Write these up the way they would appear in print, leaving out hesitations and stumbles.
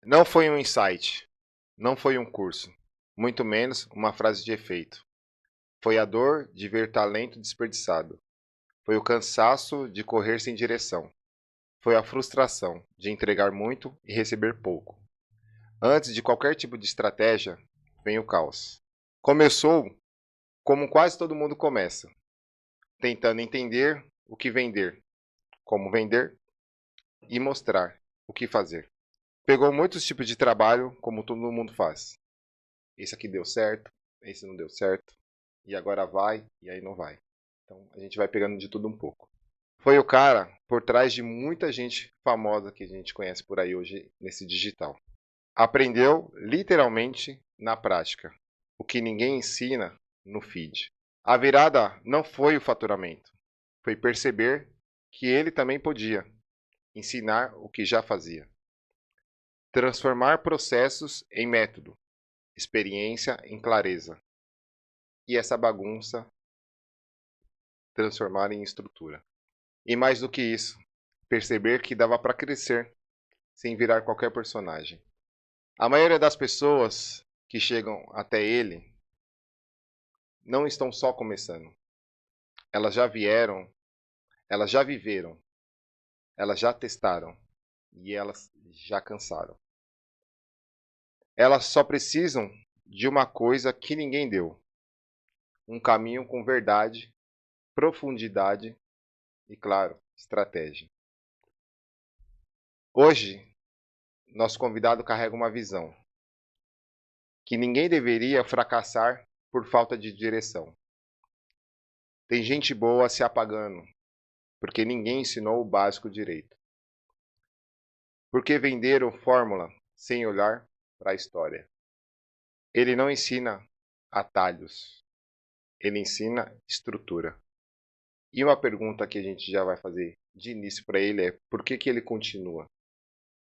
Não foi um insight, não foi um curso, muito menos uma frase de efeito. Foi a dor de ver talento desperdiçado. Foi o cansaço de correr sem direção. Foi a frustração de entregar muito e receber pouco. Antes de qualquer tipo de estratégia, vem o caos. Começou como quase todo mundo começa, tentando entender o que vender, como vender e mostrar o que fazer. Pegou muitos tipos de trabalho, como todo mundo faz. Esse aqui deu certo, esse não deu certo, e agora vai, e aí não vai. Então a gente vai pegando de tudo um pouco. Foi o cara por trás de muita gente famosa que a gente conhece por aí hoje nesse digital. Aprendeu literalmente na prática, o que ninguém ensina no feed. A virada não foi o faturamento, foi perceber que ele também podia ensinar o que já fazia. Transformar processos em método, experiência em clareza. E essa bagunça transformar em estrutura. E mais do que isso, perceber que dava para crescer sem virar qualquer personagem. A maioria das pessoas que chegam até ele não estão só começando. Elas já vieram, elas já viveram, elas já testaram e elas já cansaram. Elas só precisam de uma coisa que ninguém deu: um caminho com verdade, profundidade e, claro, estratégia. Hoje, nosso convidado carrega uma visão que ninguém deveria fracassar por falta de direção. Tem gente boa se apagando porque ninguém ensinou o básico direito. Porque venderam fórmula sem olhar para a história. Ele não ensina atalhos, ele ensina estrutura. E uma pergunta que a gente já vai fazer de início para ele é: por que ele continua?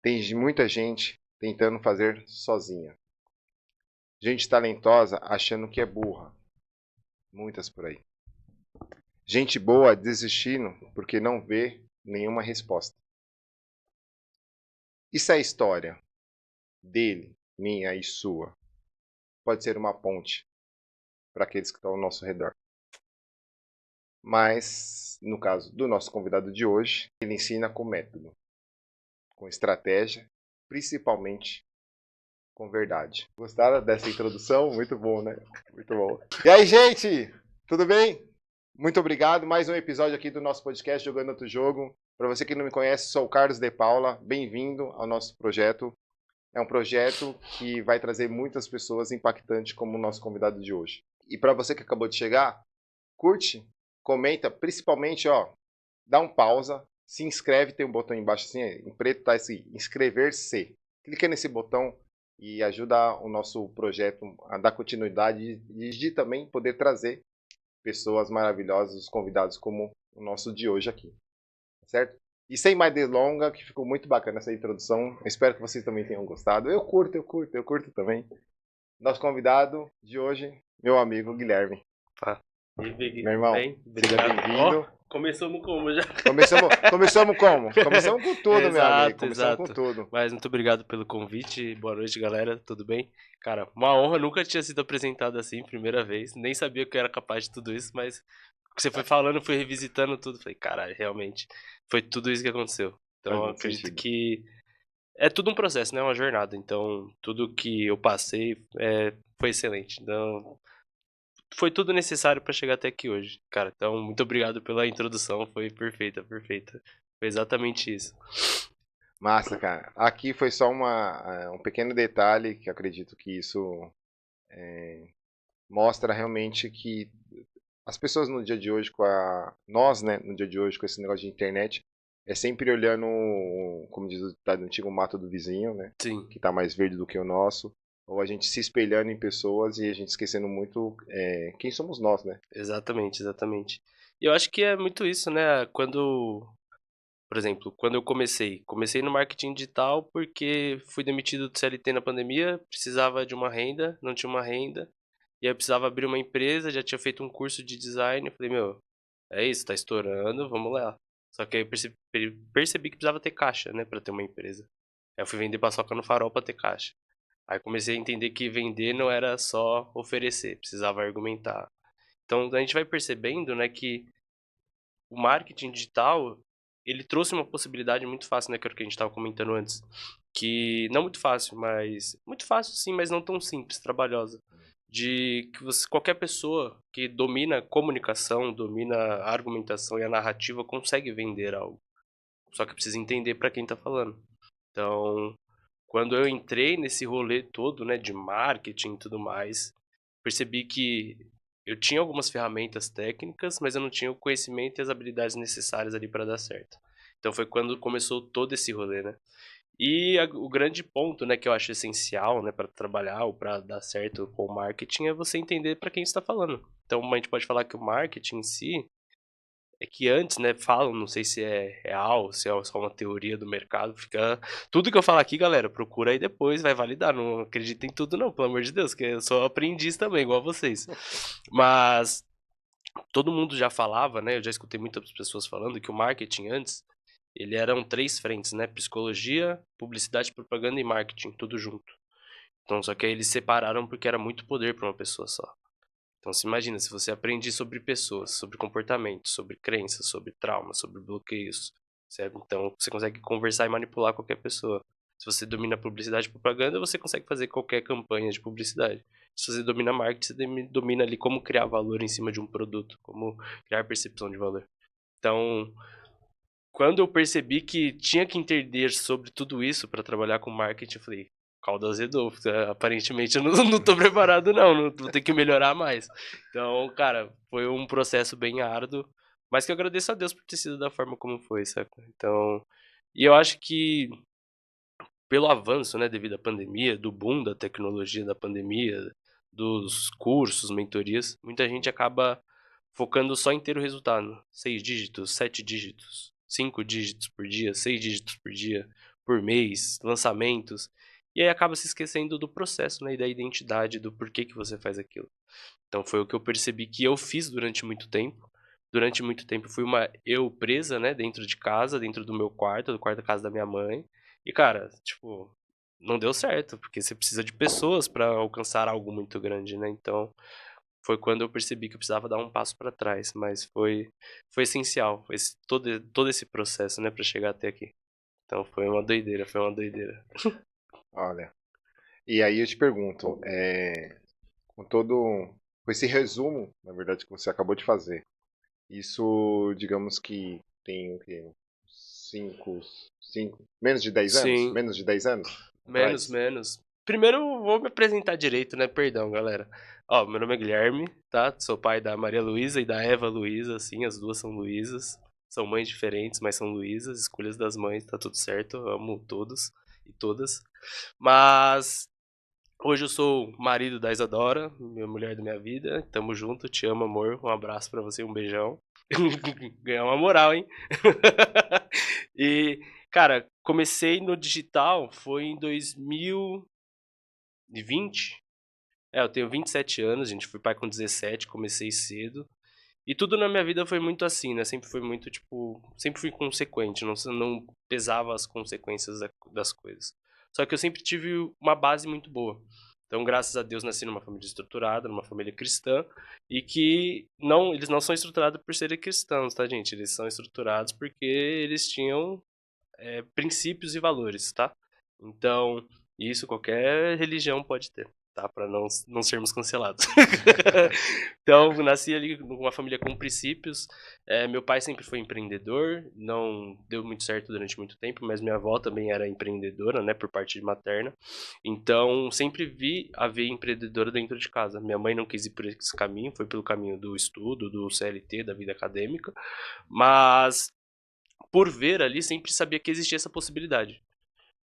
Tem muita gente tentando fazer sozinha. Gente talentosa achando que é burra. Muitas por aí. Gente boa desistindo porque não vê nenhuma resposta. Isso é a história dele, minha e sua. Pode ser uma ponte para aqueles que estão ao nosso redor. Mas, no caso do nosso convidado de hoje, ele ensina com método, com estratégia, principalmente com verdade. Gostaram dessa introdução? Muito bom, né? Muito bom. E aí, gente? Tudo bem? Muito obrigado. Mais um episódio aqui do nosso podcast Jogando Outro Jogo. Para você que não me conhece, sou o Carlos De Paula. Bem-vindo ao nosso projeto. É um projeto que vai trazer muitas pessoas impactantes como o nosso convidado de hoje. E para você que acabou de chegar, curte, comenta, principalmente, ó, dá um pausa, se inscreve, tem um botão embaixo assim, em preto tá esse inscrever-se. Clica nesse botão e ajuda o nosso projeto a dar continuidade e de também poder trazer pessoas maravilhosas, convidados como o nosso de hoje aqui, certo? E sem mais delongas, que ficou muito bacana essa introdução, eu espero que vocês também tenham gostado. Eu curto também. Nosso convidado de hoje, meu amigo Guilherme. Tá. E Big, Meu irmão, bem? seja bem-vindo. Ó, começamos como já? Começamos como? Começamos com tudo, meu amigo. Começamos com Exato. tudo. Mas muito obrigado pelo convite. Boa noite, galera. Tudo bem? Cara, uma honra. Nunca tinha sido apresentado assim, primeira vez. Nem sabia que eu era capaz de tudo isso, mas você foi falando, eu fui revisitando tudo. Falei, caralho, realmente foi tudo isso que aconteceu. Faz Então, eu muito acredito sentido. que é tudo um processo, né? Uma jornada. Então, tudo que eu passei foi excelente. Então, foi tudo necessário pra chegar até aqui hoje, cara. Então, muito obrigado pela introdução, foi perfeita, perfeita. Foi exatamente isso. Massa, cara. Aqui foi só um pequeno detalhe que eu acredito que isso mostra realmente que as pessoas no dia de hoje, nós, né, no dia de hoje, com esse negócio de internet, é sempre olhando, como diz o ditado antigo, o mato do vizinho, né? Sim, Que tá mais verde do que o nosso. Ou a gente se espelhando em pessoas e a gente esquecendo muito quem somos nós, né? exatamente, exatamente. E eu acho que é muito isso, né? Quando, por exemplo, quando eu comecei no marketing digital porque fui demitido do CLT na pandemia, precisava de uma renda, não tinha uma renda, e aí eu precisava abrir uma empresa, já tinha feito um curso de design, eu falei, meu, é isso, tá estourando, vamos lá. Só que aí eu percebi que precisava ter caixa, né, pra ter uma empresa. Aí eu fui vender paçoca no Farol pra ter caixa. Aí comecei a entender que vender não era só oferecer, precisava argumentar. Então a gente vai percebendo, né, que o marketing digital, ele trouxe uma possibilidade muito fácil, né, que era o que a gente estava comentando antes, que não muito fácil, mas muito fácil sim, mas não tão simples, trabalhosa, de que você, qualquer pessoa que domina a comunicação, domina a argumentação e a narrativa consegue vender algo. Só que precisa entender para quem está falando. Então, quando eu entrei nesse rolê todo, né, de marketing e tudo mais, percebi que eu tinha algumas ferramentas técnicas, mas eu não tinha o conhecimento e as habilidades necessárias ali para dar certo. Então foi quando começou todo esse rolê, né? E o grande ponto, né, que eu acho essencial, né, para trabalhar ou para dar certo com o marketing é você entender para quem está falando. Então a gente pode falar que o marketing em si é que antes, né, falam, não sei se é real, se é só uma teoria do mercado, fica tudo que eu falar aqui, galera, procura aí depois, vai validar, não acredita em tudo não, pelo amor de Deus, que eu sou aprendiz também, igual vocês. Mas todo mundo já falava, né, eu já escutei muitas pessoas falando que o marketing antes, ele eram três frentes, né, psicologia, publicidade, propaganda e marketing, tudo junto. Então, só que aí eles separaram porque era muito poder para uma pessoa só. Então, se imagina, se você aprende sobre pessoas, sobre comportamento, sobre crenças, sobre traumas, sobre bloqueios, certo? Então, você consegue conversar e manipular qualquer pessoa. Se você domina publicidade e propaganda, você consegue fazer qualquer campanha de publicidade. Se você domina marketing, você domina ali como criar valor em cima de um produto, como criar percepção de valor. Então, quando eu percebi que tinha que entender sobre tudo isso para trabalhar com marketing, eu falei, caldo azedou. Aparentemente eu não, não tô preparado não vou ter que melhorar mais. Então, cara, foi um processo bem árduo, mas que eu agradeço a Deus por ter sido da forma como foi, sabe? Então, e eu acho que pelo avanço, né, devido à pandemia, do boom da tecnologia da pandemia, dos cursos, mentorias, muita gente acaba focando só em ter o resultado. 6 dígitos, 7 dígitos, 5 dígitos por dia, 6 dígitos por mês, lançamentos. E aí acaba se esquecendo do processo, né, e da identidade, do porquê que você faz aquilo. Então foi o que eu percebi que eu fiz durante muito tempo. Durante muito tempo fui uma eu presa, né, dentro de casa, dentro do meu quarto, do quarto da casa da minha mãe. E cara, tipo, não deu certo, porque você precisa de pessoas para alcançar algo muito grande, né? Então, foi quando eu percebi que eu precisava dar um passo para trás, mas foi essencial, todo esse processo, né, para chegar até aqui. Então foi uma doideira, foi uma doideira. Olha, e aí eu te pergunto, com todo, com esse resumo, na verdade, que você acabou de fazer, isso, digamos que tem o quê? 5, 5, menos de 10 anos? Sim, Menos de 10 anos menos, atrás? menos. Primeiro eu vou me apresentar direito, né? Perdão, galera. Ó, meu nome é Guilherme, tá? Sou pai da Maria Luísa e da Eva Luísa, assim, as duas são Luísas. São mães diferentes, mas são Luísas, escolhas das mães, tá tudo certo. Eu amo todos e todas. Mas hoje eu sou marido da Isadora, minha mulher da minha vida. Tamo junto, te amo, amor. Um abraço pra você, um beijão. Ganhar uma moral, hein? E, cara, comecei no digital foi em 2020. É, eu tenho 27 anos, gente. Fui pai com 17, comecei cedo. E tudo na minha vida foi muito assim, né? Sempre foi muito, tipo, sempre fui consequente, não pesava as consequências das coisas. Só que eu sempre tive uma base muito boa. Então, graças a Deus, nasci numa família estruturada, numa família cristã, e que não, eles não são estruturados por serem cristãos, tá, gente? Eles são estruturados porque eles tinham princípios e valores, tá? Então, isso qualquer religião pode ter, tá? Para não sermos cancelados. Então, nasci ali numa família com princípios. Meu pai sempre foi empreendedor, não deu muito certo durante muito tempo, mas minha avó também era empreendedora, né, por parte de materna. Então, sempre vi a veia empreendedora dentro de casa. Minha mãe não quis ir por esse caminho, foi pelo caminho do estudo, do CLT, da vida acadêmica, mas por ver ali, sempre sabia que existia essa possibilidade.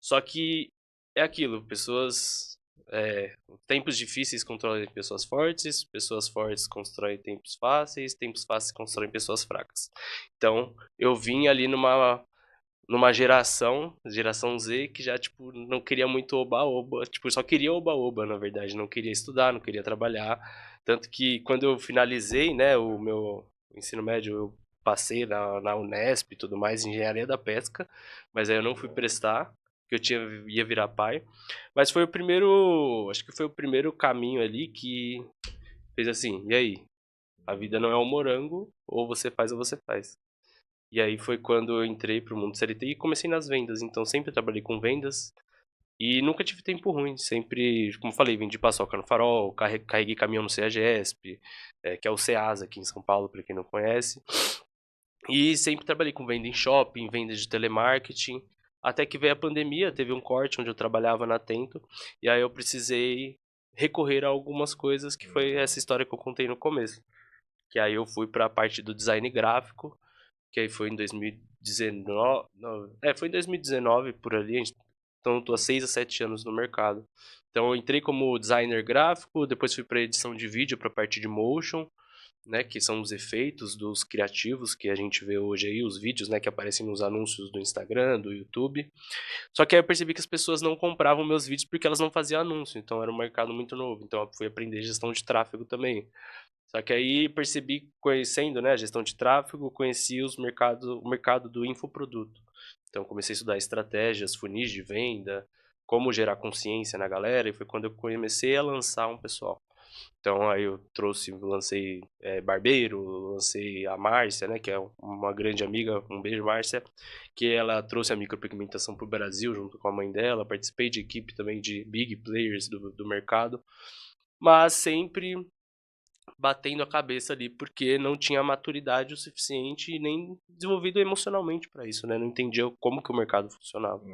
Só que é aquilo, tempos difíceis constroem pessoas fortes constroem tempos fáceis constroem pessoas fracas. Então, eu vim ali numa geração Z, que já, tipo, não queria muito oba-oba, tipo, só queria oba-oba, na verdade, não queria estudar, não queria trabalhar, tanto que quando eu finalizei, né, o meu ensino médio, eu passei na Unesp e tudo mais, engenharia da pesca, mas aí eu não fui prestar, que ia virar pai. Mas foi o primeiro, acho que foi o primeiro caminho ali que fez assim, e aí? A vida não é um morango, ou você faz ou você faz. E aí foi quando eu entrei pro mundo CLT e comecei nas vendas. Então sempre trabalhei com vendas e nunca tive tempo ruim. Sempre, como eu falei, vendi paçoca no Farol, carreguei caminhão no CEAGESP, que é o CEASA aqui em São Paulo, para quem não conhece. E sempre trabalhei com venda em shopping, venda de telemarketing. Até que veio a pandemia, teve um corte onde eu trabalhava na Atento. E aí eu precisei recorrer a algumas coisas, que foi essa história que eu contei no começo. Que aí eu fui para a parte do design gráfico, que aí foi em 2019. Não, foi em 2019 por ali. Então eu tô há 6 a 7 anos no mercado. Então eu entrei como designer gráfico, depois fui para edição de vídeo, para a parte de motion, né, que são os efeitos dos criativos que a gente vê hoje aí, os vídeos, né, que aparecem nos anúncios do Instagram, do YouTube. Só que aí eu percebi que as pessoas não compravam meus vídeos porque elas não faziam anúncio, então era um mercado muito novo. Então eu fui aprender gestão de tráfego também. Só que aí percebi, conhecendo, né, a gestão de tráfego, conheci o mercado do infoproduto. Então comecei a estudar estratégias, funis de venda, como gerar consciência na galera, e foi quando eu comecei a lançar um pessoal. Então aí eu lancei Barbeiro, lancei a Márcia, né, que é uma grande amiga, um beijo Márcia, que ela trouxe a micropigmentação para o Brasil junto com a mãe dela, participei de equipe também de big players do mercado, mas sempre batendo a cabeça ali, porque não tinha maturidade o suficiente e nem desenvolvido emocionalmente para isso, né? Não entendia como que o mercado funcionava.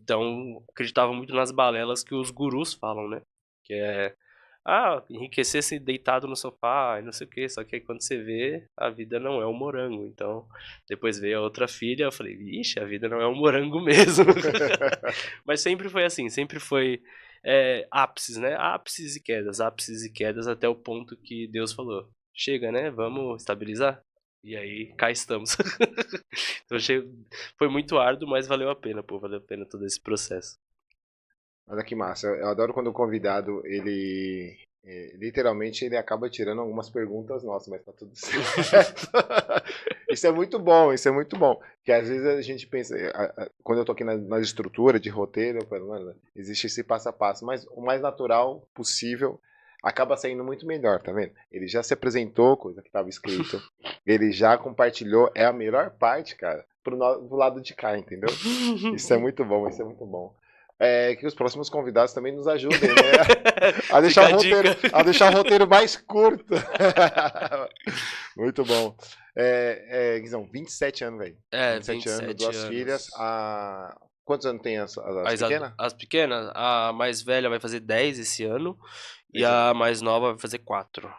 Então, acreditava muito nas balelas que os gurus falam, né? Que é, enriquecer-se deitado no sofá e não sei o que. Só que aí quando você vê, a vida não é um morango. Então, depois veio a outra filha, eu falei, vixe, a vida não é um morango mesmo. Mas sempre foi assim, sempre foi ápices, né? Ápices e quedas até o ponto que Deus falou: chega, né? Vamos estabilizar? E aí, cá estamos. Então, foi muito árduo, mas valeu a pena, pô. Valeu a pena todo esse processo. Olha que massa. Eu adoro quando o convidado, ele. Literalmente ele acaba tirando algumas perguntas nossas, mas tá tudo certo. Isso é muito bom, isso é muito bom. Que às vezes a gente pensa, quando eu tô aqui na estrutura de roteiro, eu falo, mano, existe esse passo a passo, mas o mais natural possível acaba saindo muito melhor, tá vendo? Ele já se apresentou, coisa que estava escrito, ele já compartilhou, é a melhor parte, cara, pro lado de cá, entendeu? Isso é muito bom, isso é muito bom. Que os próximos convidados também nos ajudem, né? A deixar o roteiro mais curto. Muito bom. Guizão, 27 anos, velho. 27 anos, 2 filhas. Quantos anos tem as pequenas? As pequenas, a mais velha vai fazer 10 esse ano e 10 anos. a mais nova vai fazer 4.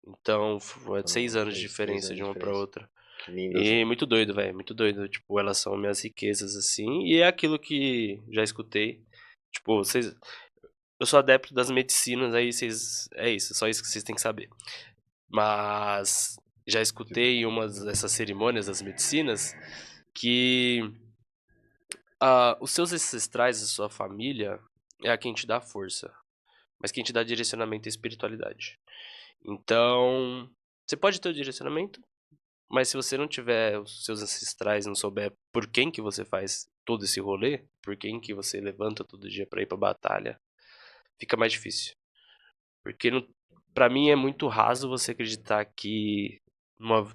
Então, foi 6 anos de 6 diferença anos de de uma pra diferença. outra. Que lindas, E velho. muito doido, velho, muito doido. Tipo, elas são minhas riquezas, assim. E é aquilo que já escutei. Tipo, eu sou adepto das medicinas, aí vocês. É isso, só isso que vocês têm que saber. Mas já escutei em umas dessas cerimônias das medicinas que os seus ancestrais, a sua família, é a quem te dá força. Mas quem te dá direcionamento é a espiritualidade. Então, você pode ter o direcionamento, mas se você não tiver os seus ancestrais, não souber por quem que você faz todo esse rolê, por quem que você levanta todo dia pra ir pra batalha, fica mais difícil. Porque pra mim é muito raso você acreditar que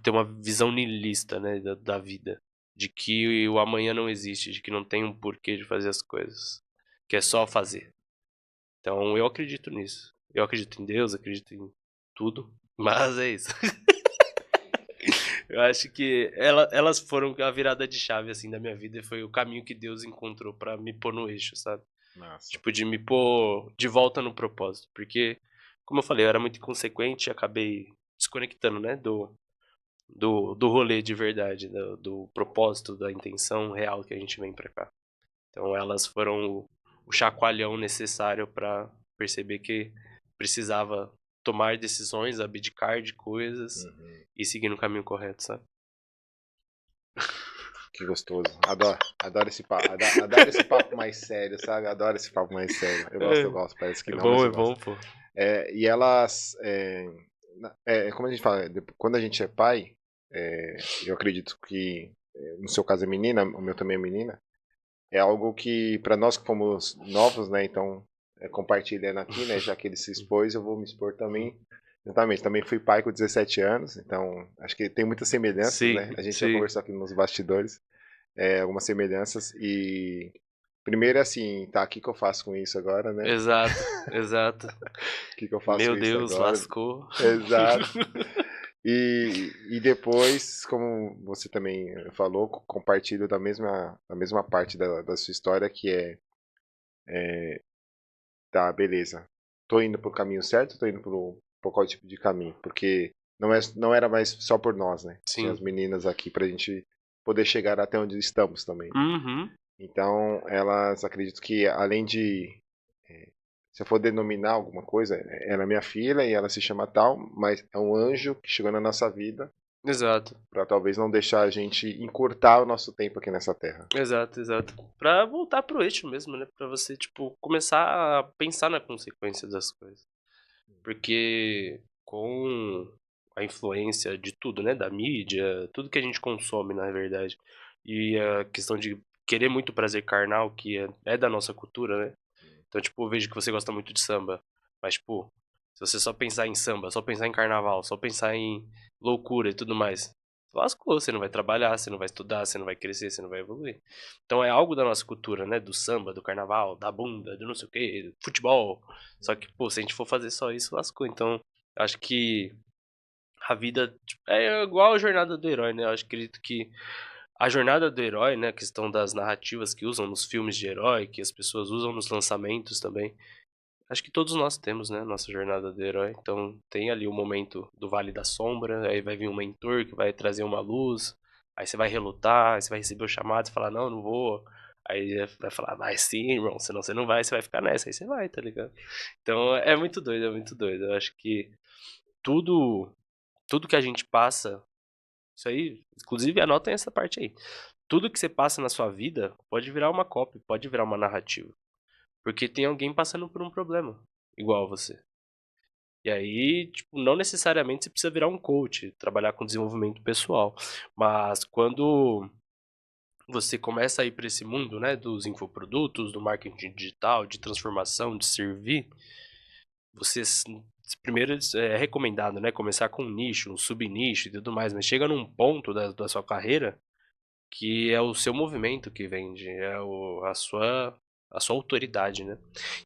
ter uma visão niilista, né, da vida. De que o amanhã não existe, de que não tem um porquê de fazer as coisas. Que é só fazer. Então eu acredito nisso. Eu acredito em Deus, acredito em tudo. Mas é isso. Eu acho que elas foram a virada de chave, assim, da minha vida. E foi o caminho que Deus encontrou pra me pôr no eixo, sabe? Massa. Tipo, de me pôr de volta no propósito. Porque, como eu falei, eu era muito inconsequente e acabei desconectando, né? Do rolê de verdade, do propósito, da intenção real que a gente vem pra cá. Então elas foram o chacoalhão necessário pra perceber que precisava tomar decisões, abdicar de coisas e seguir no caminho correto, sabe? Que gostoso. Adoro esse papo. Adoro esse papo mais sério, sabe? Adoro esse papo mais sério. Eu gosto. Parece que não, mas eu É bom, gosto. pô. E elas. Como a gente fala, quando a gente é pai, eu acredito que no seu caso é menina, o meu também é menina. é algo que, para nós que fomos novos, né? Então, compartilhando aqui, né? Já que ele se expôs, eu vou me expor também. Exatamente, também fui pai com 17 anos, então acho que tem muitas semelhanças, Sim, né? A gente já sim. conversou aqui nos bastidores, algumas semelhanças. E primeiro, assim, tá, o que que eu faço com isso agora, né? Exato, exato. O que que eu faço Meu com isso Deus, agora? lascou. Exato. E depois, como você também falou, compartilho da mesma parte da sua história, que tá, beleza, tô indo pro caminho certo, tô indo pro qual tipo de caminho? Porque não era mais só por nós, né? Tinha as Sim. meninas aqui pra gente poder chegar até onde estamos também. Uhum. Então, elas acredito que além de, se eu for denominar alguma coisa, ela é minha filha e ela se chama tal, mas é um anjo que chegou na nossa vida Exato. para talvez não deixar a gente encurtar o nosso tempo aqui nessa terra. Exato, exato. Pra voltar pro eixo mesmo, né? Pra você, tipo, começar a pensar na consequência das coisas. Porque com a influência de tudo, né? Da mídia, tudo que a gente consome, na verdade. E a questão de querer muito prazer carnal, que é da nossa cultura, né? Então, tipo, eu vejo que você gosta muito de samba. Mas, tipo, se você só pensar em samba, só pensar em carnaval, só pensar em loucura e tudo mais, lascou, você não vai trabalhar, você não vai estudar, você não vai crescer, você não vai evoluir. Então é algo da nossa cultura, né? Do samba, do carnaval, da bunda, do não sei o quê, do futebol. Só que, pô, se a gente for fazer só isso, lascou. Então, acho que a vida tipo, é igual a jornada do herói, né? Eu acho, acredito que a jornada do herói, né? A questão das narrativas que usam nos filmes de herói, que as pessoas usam nos lançamentos também. Acho que todos nós temos, né, nossa jornada do herói. Então tem ali o momento do Vale da Sombra, aí vai vir um mentor que vai trazer uma luz, aí você vai relutar, aí você vai receber o chamado e falar, não, não vou. Aí vai falar, vai sim, irmão, senão você não vai, você vai ficar nessa, aí você vai, tá ligado? Então é muito doido, é muito doido. Eu acho que tudo, tudo que a gente passa, isso aí, inclusive anotem essa parte aí. Tudo que você passa na sua vida pode virar uma cópia, pode virar uma narrativa. Porque tem alguém passando por um problema, igual a você. E aí, tipo, não necessariamente você precisa virar um coach, trabalhar com desenvolvimento pessoal. Mas quando você começa a ir para esse mundo, né, dos infoprodutos, do marketing digital, de transformação, de servir, você primeiro é recomendado, né, começar com um nicho, um subnicho e tudo mais, mas chega num ponto da sua carreira que é o seu movimento que vende, é a sua autoridade, né?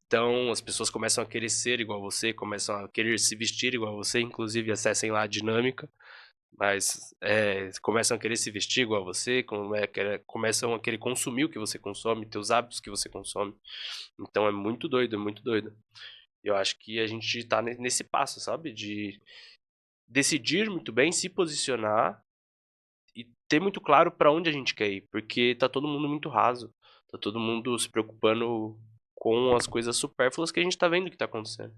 Então as pessoas começam a querer ser igual a você, começam a querer se vestir igual a você, inclusive acessem lá a dinâmica, mas começam a querer se vestir igual a você, começam a querer consumir o que você consome, ter os hábitos que você consome. Então é muito doido, é muito doido. E eu acho que a gente tá nesse passo, sabe? De decidir muito bem, se posicionar e ter muito claro pra onde a gente quer ir, porque tá todo mundo muito raso. Tá todo mundo se preocupando com as coisas supérfluas que a gente tá vendo que tá acontecendo.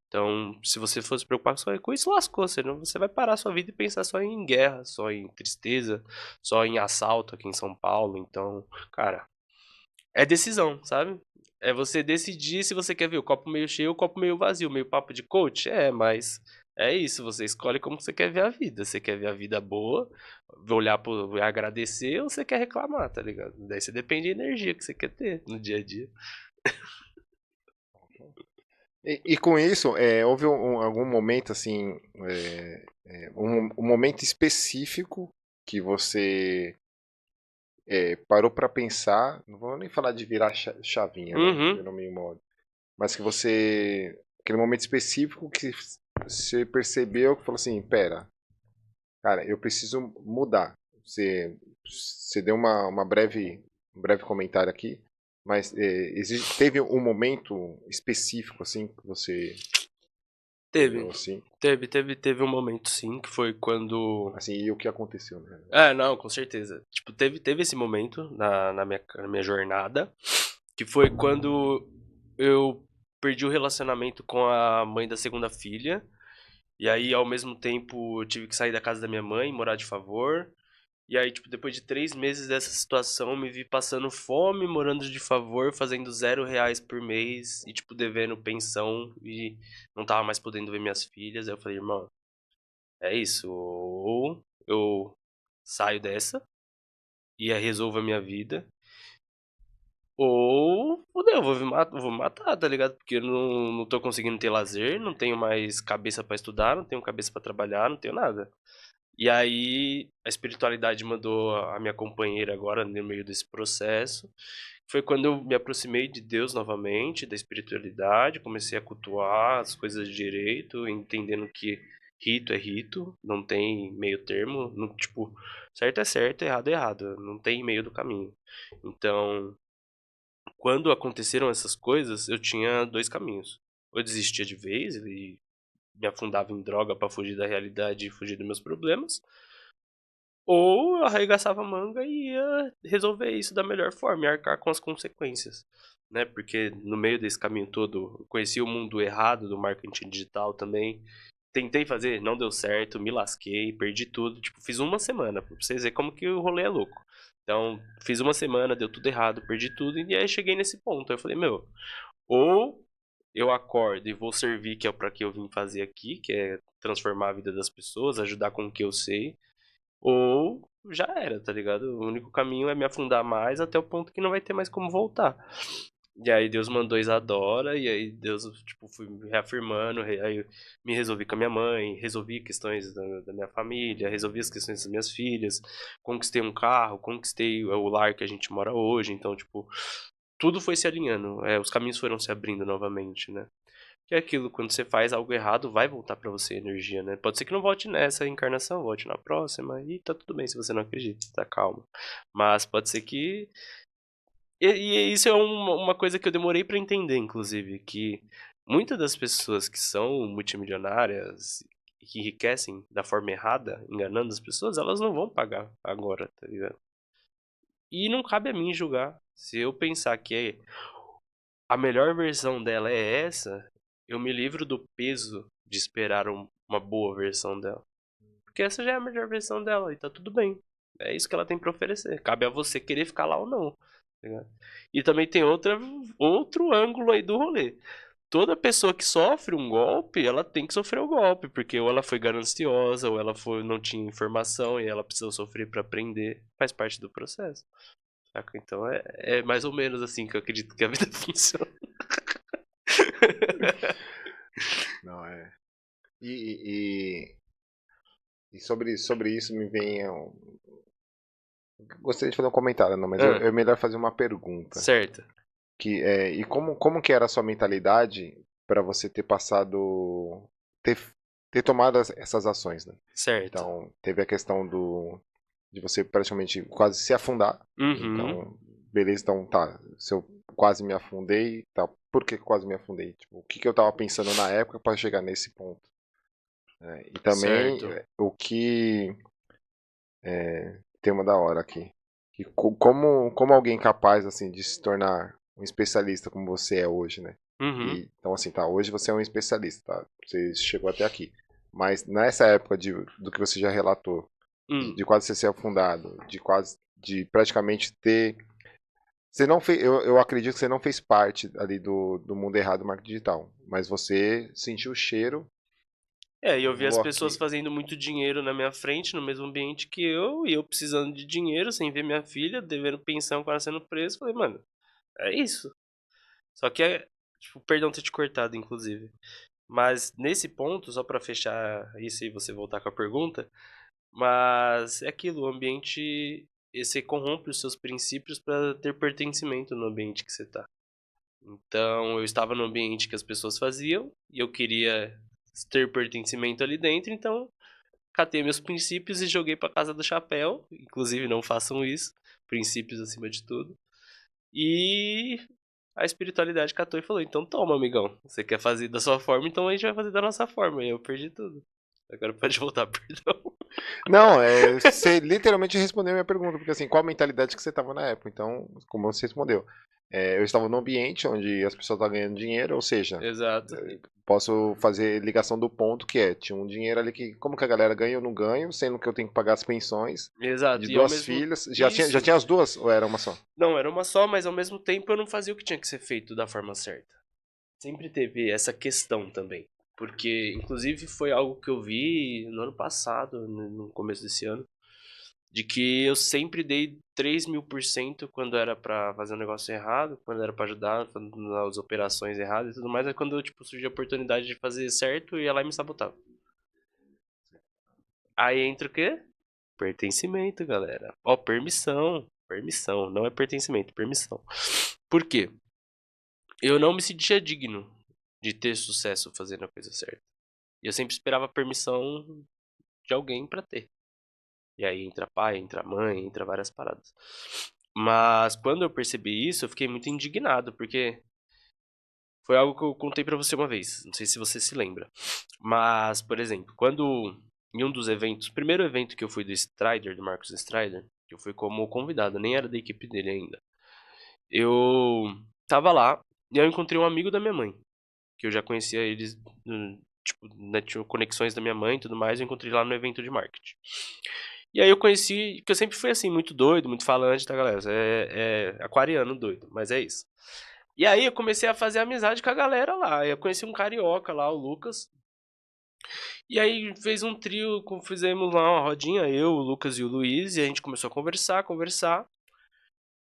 Então, se você for se preocupar só com isso, lascou. Você vai parar a sua vida e pensar só em guerra, só em tristeza, só em assalto aqui em São Paulo. Então, cara, é decisão, sabe? É você decidir se você quer ver o copo meio cheio ou o copo meio vazio. Meio papo de coach? É, mas é isso. Você escolhe como você quer ver a vida. Você quer ver a vida boa, olhar pro, agradecer ou você quer reclamar, tá ligado? Daí você depende da energia que você quer ter no dia a dia. E com isso, houve algum momento assim, um momento específico que você parou para pensar, não vou nem falar de virar chavinha, né? Uhum. Virou meio modo, mas que aquele momento específico que você percebeu que falou assim, pera, cara, eu preciso mudar. Você deu um breve comentário aqui, mas teve um momento específico assim que você Teve. olhou assim, Teve um momento sim, que foi quando. assim, e o que aconteceu, né? Não, com certeza. Tipo, teve esse momento na minha jornada, que foi quando eu perdi o relacionamento com a mãe da segunda filha. E aí, ao mesmo tempo, eu tive que sair da casa da minha mãe, morar de favor. E aí, tipo, depois de 3 meses dessa situação, eu me vi passando fome, morando de favor, fazendo R$ 0 por mês e, tipo, devendo pensão e não tava mais podendo ver minhas filhas. Aí eu falei, irmão, é isso. Ou eu saio dessa e resolvo a minha vida. ou fudeu, vou me matar, tá ligado? Porque eu não tô conseguindo ter lazer, não tenho mais cabeça pra estudar, não tenho cabeça pra trabalhar, não tenho nada. E aí a espiritualidade mandou a minha companheira agora no meio desse processo. Foi quando eu me aproximei de Deus novamente, da espiritualidade, comecei a cultuar as coisas de direito, entendendo que rito é rito, não tem meio termo, não, tipo, certo, errado é errado, não tem meio do caminho. Então, quando aconteceram essas coisas, eu tinha 2 caminhos. Ou eu desistia de vez e me afundava em droga pra fugir da realidade e fugir dos meus problemas, ou eu arregaçava a manga e ia resolver isso da melhor forma e arcar com as consequências, né? Porque no meio desse caminho todo, eu conheci o mundo errado do marketing digital também. Tentei fazer, não deu certo, me lasquei, perdi tudo. Tipo, fiz uma semana, pra vocês verem como que o rolê é louco. Então, fiz uma semana, deu tudo errado, perdi tudo, e aí cheguei nesse ponto. Aí eu falei, meu, ou eu acordo e vou servir, que é para que eu vim fazer aqui, que é transformar a vida das pessoas, ajudar com o que eu sei, ou já era, tá ligado? O único caminho é me afundar mais até o ponto que não vai ter mais como voltar. E aí Deus mandou Isadora, e aí Deus, tipo, fui me reafirmando, aí eu me resolvi com a minha mãe, resolvi questões da minha família, resolvi as questões das minhas filhas, conquistei um carro, conquistei o lar que a gente mora hoje, então, tipo, tudo foi se alinhando, os caminhos foram se abrindo novamente, né? Que é aquilo, quando você faz algo errado, vai voltar pra você a energia, né? Pode ser que não volte nessa encarnação, volte na próxima, e tá tudo bem se você não acredita, tá calmo. Mas pode ser que. E isso é uma coisa que eu demorei pra entender, inclusive, que muitas das pessoas que são multimilionárias e que enriquecem da forma errada, enganando as pessoas, elas não vão pagar agora, tá ligado? E não cabe a mim julgar. Se eu pensar que a melhor versão dela é essa, eu me livro do peso de esperar uma boa versão dela. Porque essa já é a melhor versão dela e tá tudo bem. É isso que ela tem pra oferecer. Cabe a você querer ficar lá ou não. Tá ligado? E também tem outro ângulo aí do rolê. Toda pessoa que sofre um golpe, ela tem que sofrer o golpe, porque ou ela foi gananciosa, ou ela não tinha informação e ela precisou sofrer pra aprender. Faz parte do processo. Saca? Então é mais ou menos assim que eu acredito que a vida funciona. Não, é. E, e sobre isso me vem. Gostaria de fazer um comentário, não, mas Ah, é melhor fazer uma pergunta. certo, E como que era a sua mentalidade para você ter passado, ter, ter tomado essas ações, né? certo. Então, teve a questão de você praticamente quase se afundar. Uhum, Então, beleza, então tá, se eu quase me afundei, tá, por que quase me afundei? Tipo, o que que eu tava pensando na época para chegar nesse ponto? Né? E também certo. o que tem uma da hora aqui. Que como alguém capaz assim de se tornar um especialista como você é hoje, né? Uhum, E então assim, tá, hoje você é um especialista, tá? Você chegou até aqui. Mas nessa época do que você já relatou, hum. de quase ser afundado, de praticamente ter você não fez, eu acredito que você não fez parte ali do mundo errado do marketing digital, mas você sentiu o cheiro, É, e eu vi as vou pessoas aqui. fazendo muito dinheiro na minha frente, no mesmo ambiente que eu, e eu precisando de dinheiro, sem ver minha filha, devendo pensão, quase sendo preso. Falei, mano, é isso. Só que tipo, perdão ter te cortado, inclusive. Mas nesse ponto, só pra fechar isso e você voltar com a pergunta, mas é aquilo, o ambiente, você corrompe os seus princípios pra ter pertencimento no ambiente que você tá. Então, eu estava no ambiente que as pessoas faziam e eu queria ter pertencimento ali dentro, então catei meus princípios e joguei pra casa do chapéu. Inclusive, não façam isso. Princípios acima de tudo. E a espiritualidade catou e falou: então toma, amigão. Você quer fazer da sua forma, então a gente vai fazer da nossa forma. E eu perdi tudo. Agora pode voltar, perdão. Não, você literalmente respondeu a minha pergunta, porque assim, qual a mentalidade que você estava na época? Então, como você respondeu? Eu estava num ambiente onde as pessoas estavam ganhando dinheiro, ou seja, Exato. posso fazer ligação do ponto que tinha um dinheiro ali que, como que a galera ganha, eu não ganho, sendo que eu tenho que pagar as pensões de Exato. E ao duas mesmo. filhas. Já Isso. tinha as duas ou era uma só? Não, era uma só, mas ao mesmo tempo eu não fazia o que tinha que ser feito da forma certa. Sempre teve essa questão também. Porque, inclusive, foi algo que eu vi no ano passado, no começo desse ano. de que eu sempre dei 3.000% quando era pra fazer um negócio errado, quando era pra ajudar nas operações erradas e tudo mais, é quando, tipo, surgia a oportunidade de fazer certo, eu ia lá e me sabotava. Aí entra o quê? Pertencimento, galera. Ó, permissão. Permissão, não é pertencimento, permissão. Por quê? Eu não me sentia digno de ter sucesso fazendo a coisa certa. E eu sempre esperava permissão de alguém pra ter. E aí entra pai, entra mãe, entra várias paradas. Mas quando eu percebi isso, eu fiquei muito indignado, porque foi algo que eu contei pra você uma vez. Não sei se você se lembra. Mas, por exemplo, quando em um dos eventos, o primeiro evento que eu fui do Strider, do Marcos Strider, que eu fui como convidado, nem era da equipe dele ainda. Eu tava lá e eu encontrei um amigo da minha mãe, que eu já conhecia eles, tipo, né, tinha conexões da minha mãe e tudo mais, eu encontrei lá no evento de marketing. E aí eu conheci, que eu sempre fui assim, muito doido, muito falante, tá, galera? É aquariano doido, mas é isso. E aí eu comecei a fazer amizade com a galera lá. Eu conheci um carioca lá, o Lucas. E aí fez um trio, fizemos lá uma rodinha, eu, o Lucas e o Luiz, e a gente começou a conversar, conversar.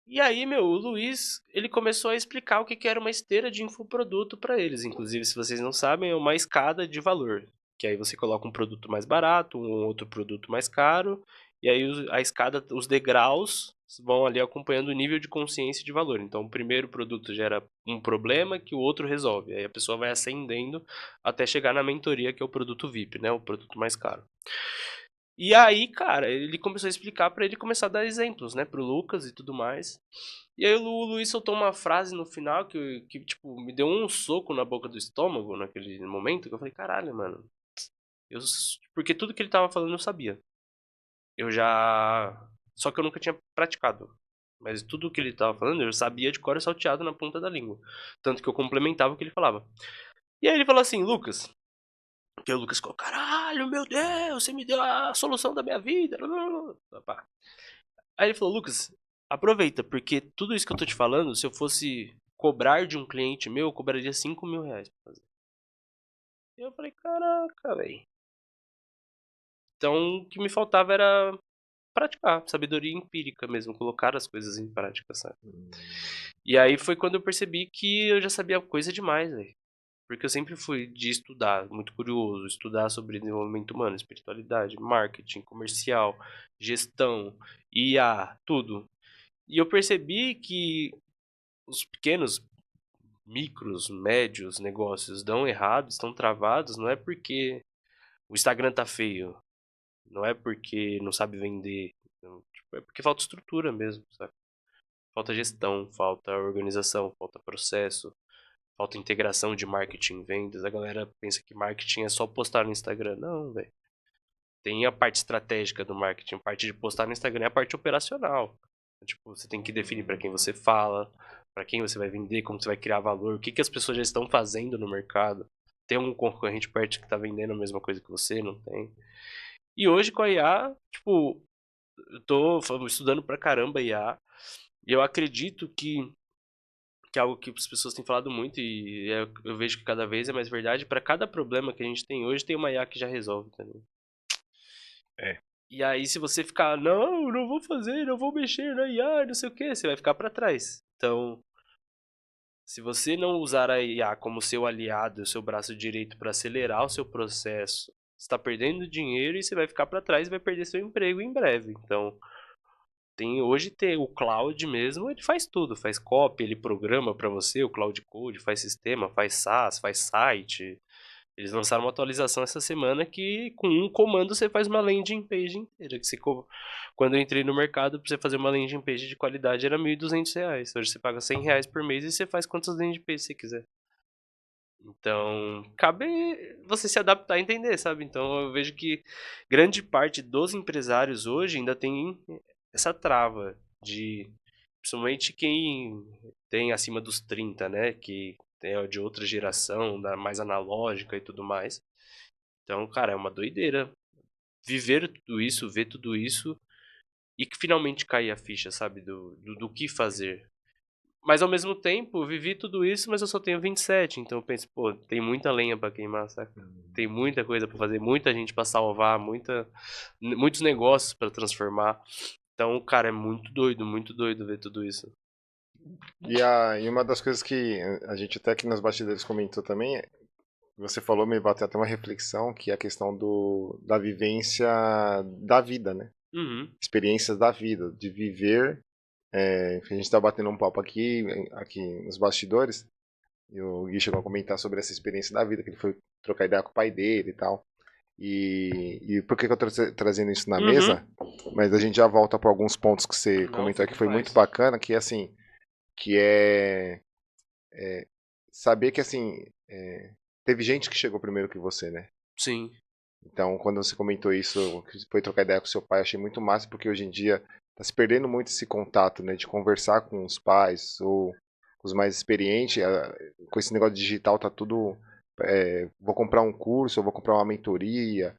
E aí, meu, o Luiz, ele começou a explicar o que que era uma esteira de infoproduto para eles. Inclusive, se vocês não sabem, é uma escada de valor. Que aí você coloca um produto mais barato, um outro produto mais caro, e aí a escada, os degraus vão ali acompanhando o nível de consciência de valor. Então, o primeiro produto gera um problema que o outro resolve. Aí a pessoa vai ascendendo até chegar na mentoria, que é o produto VIP, né? O produto mais caro. E aí, cara, ele começou a explicar pra ele começar a dar exemplos, né, pro Lucas e tudo mais. E aí o Luiz soltou uma frase no final que, tipo, me deu um soco na boca do estômago naquele momento, que eu falei, caralho, mano. Eu, porque tudo que ele tava falando eu sabia. Eu já. Só que eu nunca tinha praticado. Mas tudo que ele tava falando eu sabia de cor e salteado na ponta da língua. Tanto que eu complementava o que ele falava. E aí ele falou assim, Lucas. Que o Lucas ficou, caralho, meu Deus, você me deu a solução da minha vida. Aí ele falou, Lucas, aproveita, porque tudo isso que eu tô te falando, se eu fosse cobrar de um cliente meu, eu cobraria 5.000 reais pra fazer. E eu falei, caraca, velho. Então, o que me faltava era praticar, sabedoria empírica mesmo, colocar as coisas em prática, sabe? E aí foi quando eu percebi que eu já sabia coisa demais, velho. Porque eu sempre fui de estudar, muito curioso, estudar sobre desenvolvimento humano, espiritualidade, marketing, comercial, gestão, IA, tudo. E eu percebi que os pequenos, micros, médios negócios dão errado, estão travados, não é porque o Instagram tá feio, não é porque não sabe vender, não, tipo, é porque falta estrutura mesmo, sabe? Falta gestão, falta organização, falta processo, falta integração de marketing, vendas. A galera pensa que marketing é só postar no Instagram. Não, velho. Tem a parte estratégica do marketing, a parte de postar no Instagram é a parte operacional. Tipo, você tem que definir para quem você fala, para quem você vai vender, como você vai criar valor, o que que as pessoas já estão fazendo no mercado. Tem um concorrente perto que está vendendo a mesma coisa que você, não tem. E hoje com a IA, tipo, eu tô estudando pra caramba IA, e eu acredito que é algo que as pessoas têm falado muito e eu vejo que cada vez é mais verdade. Para cada problema que a gente tem hoje, tem uma IA que já resolve, entendeu? É. E aí, se você ficar, não, não vou fazer, não vou mexer na IA, não sei o que, você vai ficar para trás. Então, se você não usar a IA como seu aliado, seu braço direito para acelerar o seu processo, você está perdendo dinheiro e você vai ficar para trás e vai perder seu emprego em breve. Então, hoje tem o cloud mesmo, ele faz tudo, faz copy, ele programa para você, o cloud code, faz sistema, faz SaaS, faz site. Eles lançaram uma atualização essa semana que com um comando você faz uma landing page inteira. Quando eu entrei no mercado, para você fazer uma landing page de qualidade era R$ 1.200. Hoje você paga R$ 100 por mês e você faz quantas landing pages você quiser. Então, cabe você se adaptar e entender, sabe? Então, eu vejo que grande parte dos empresários hoje ainda tem essa trava de, principalmente quem tem acima dos 30, né? Que é de outra geração, mais analógica e tudo mais. Então, cara, é uma doideira viver tudo isso, ver tudo isso e que finalmente cair a ficha, sabe? Do que fazer. Mas ao mesmo tempo, eu vivi tudo isso, mas eu só tenho 27. Então eu penso, pô, tem muita lenha pra queimar, saca? Tem muita coisa pra fazer, muita gente pra salvar, muitos negócios pra transformar. Então, cara, é muito doido ver tudo isso. E uma das coisas que a gente até aqui nos bastidores comentou também, você falou, me bateu até uma reflexão, que é a questão da vivência da vida, né? Uhum, Experiências da vida, de viver. A gente está batendo um papo aqui nos bastidores, e o Gui chegou a comentar sobre essa experiência da vida, que ele foi trocar ideia com o pai dele e tal. E por que eu tô trazendo isso na uhum. mesa? Mas a gente já volta para alguns pontos que você Não, comentou fica que em foi muito paz. bacana, que assim, que é saber que assim, teve gente que chegou primeiro que você, né? Sim, Então, quando você comentou isso, que foi trocar ideia com seu pai, achei muito massa, porque hoje em dia tá se perdendo muito esse contato, né, de conversar com os pais ou com os mais experientes. Com esse negócio digital tá tudo, vou comprar um curso, ou vou comprar uma mentoria,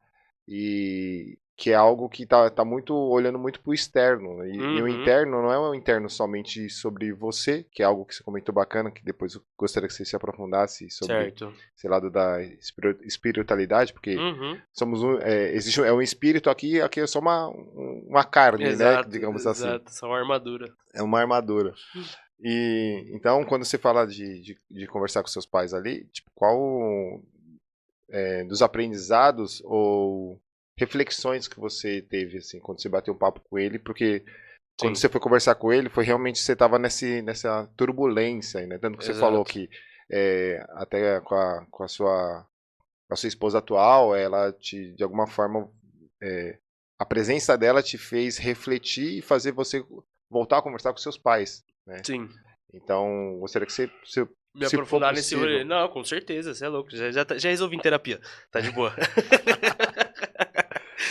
e que é algo que tá muito olhando muito pro externo, né? E o uhum, interno não é um interno somente sobre você, que é algo que você comentou bacana, que depois eu gostaria que você se aprofundasse sobre certo. esse lado da espiritualidade, porque Uhum, existe um espírito aqui é só uma carne, né? exato, Digamos assim. exato. Só uma armadura. É uma armadura. E então, quando você fala de conversar com seus pais ali, tipo, qual dos aprendizados ou reflexões que você teve, assim, quando você bateu um papo com ele, porque quando Sim, você foi conversar com ele, foi realmente você estava nessa turbulência, né? Tanto que você falou exato. que até com a sua esposa atual, ela te, de alguma forma, é, a presença dela te fez refletir e fazer você voltar a conversar com seus pais, né? Sim. Então, gostaria que Me se for aprofundar nesse rolê. possível. Não, com certeza, você é louco. Já resolvi em terapia. Tá de boa.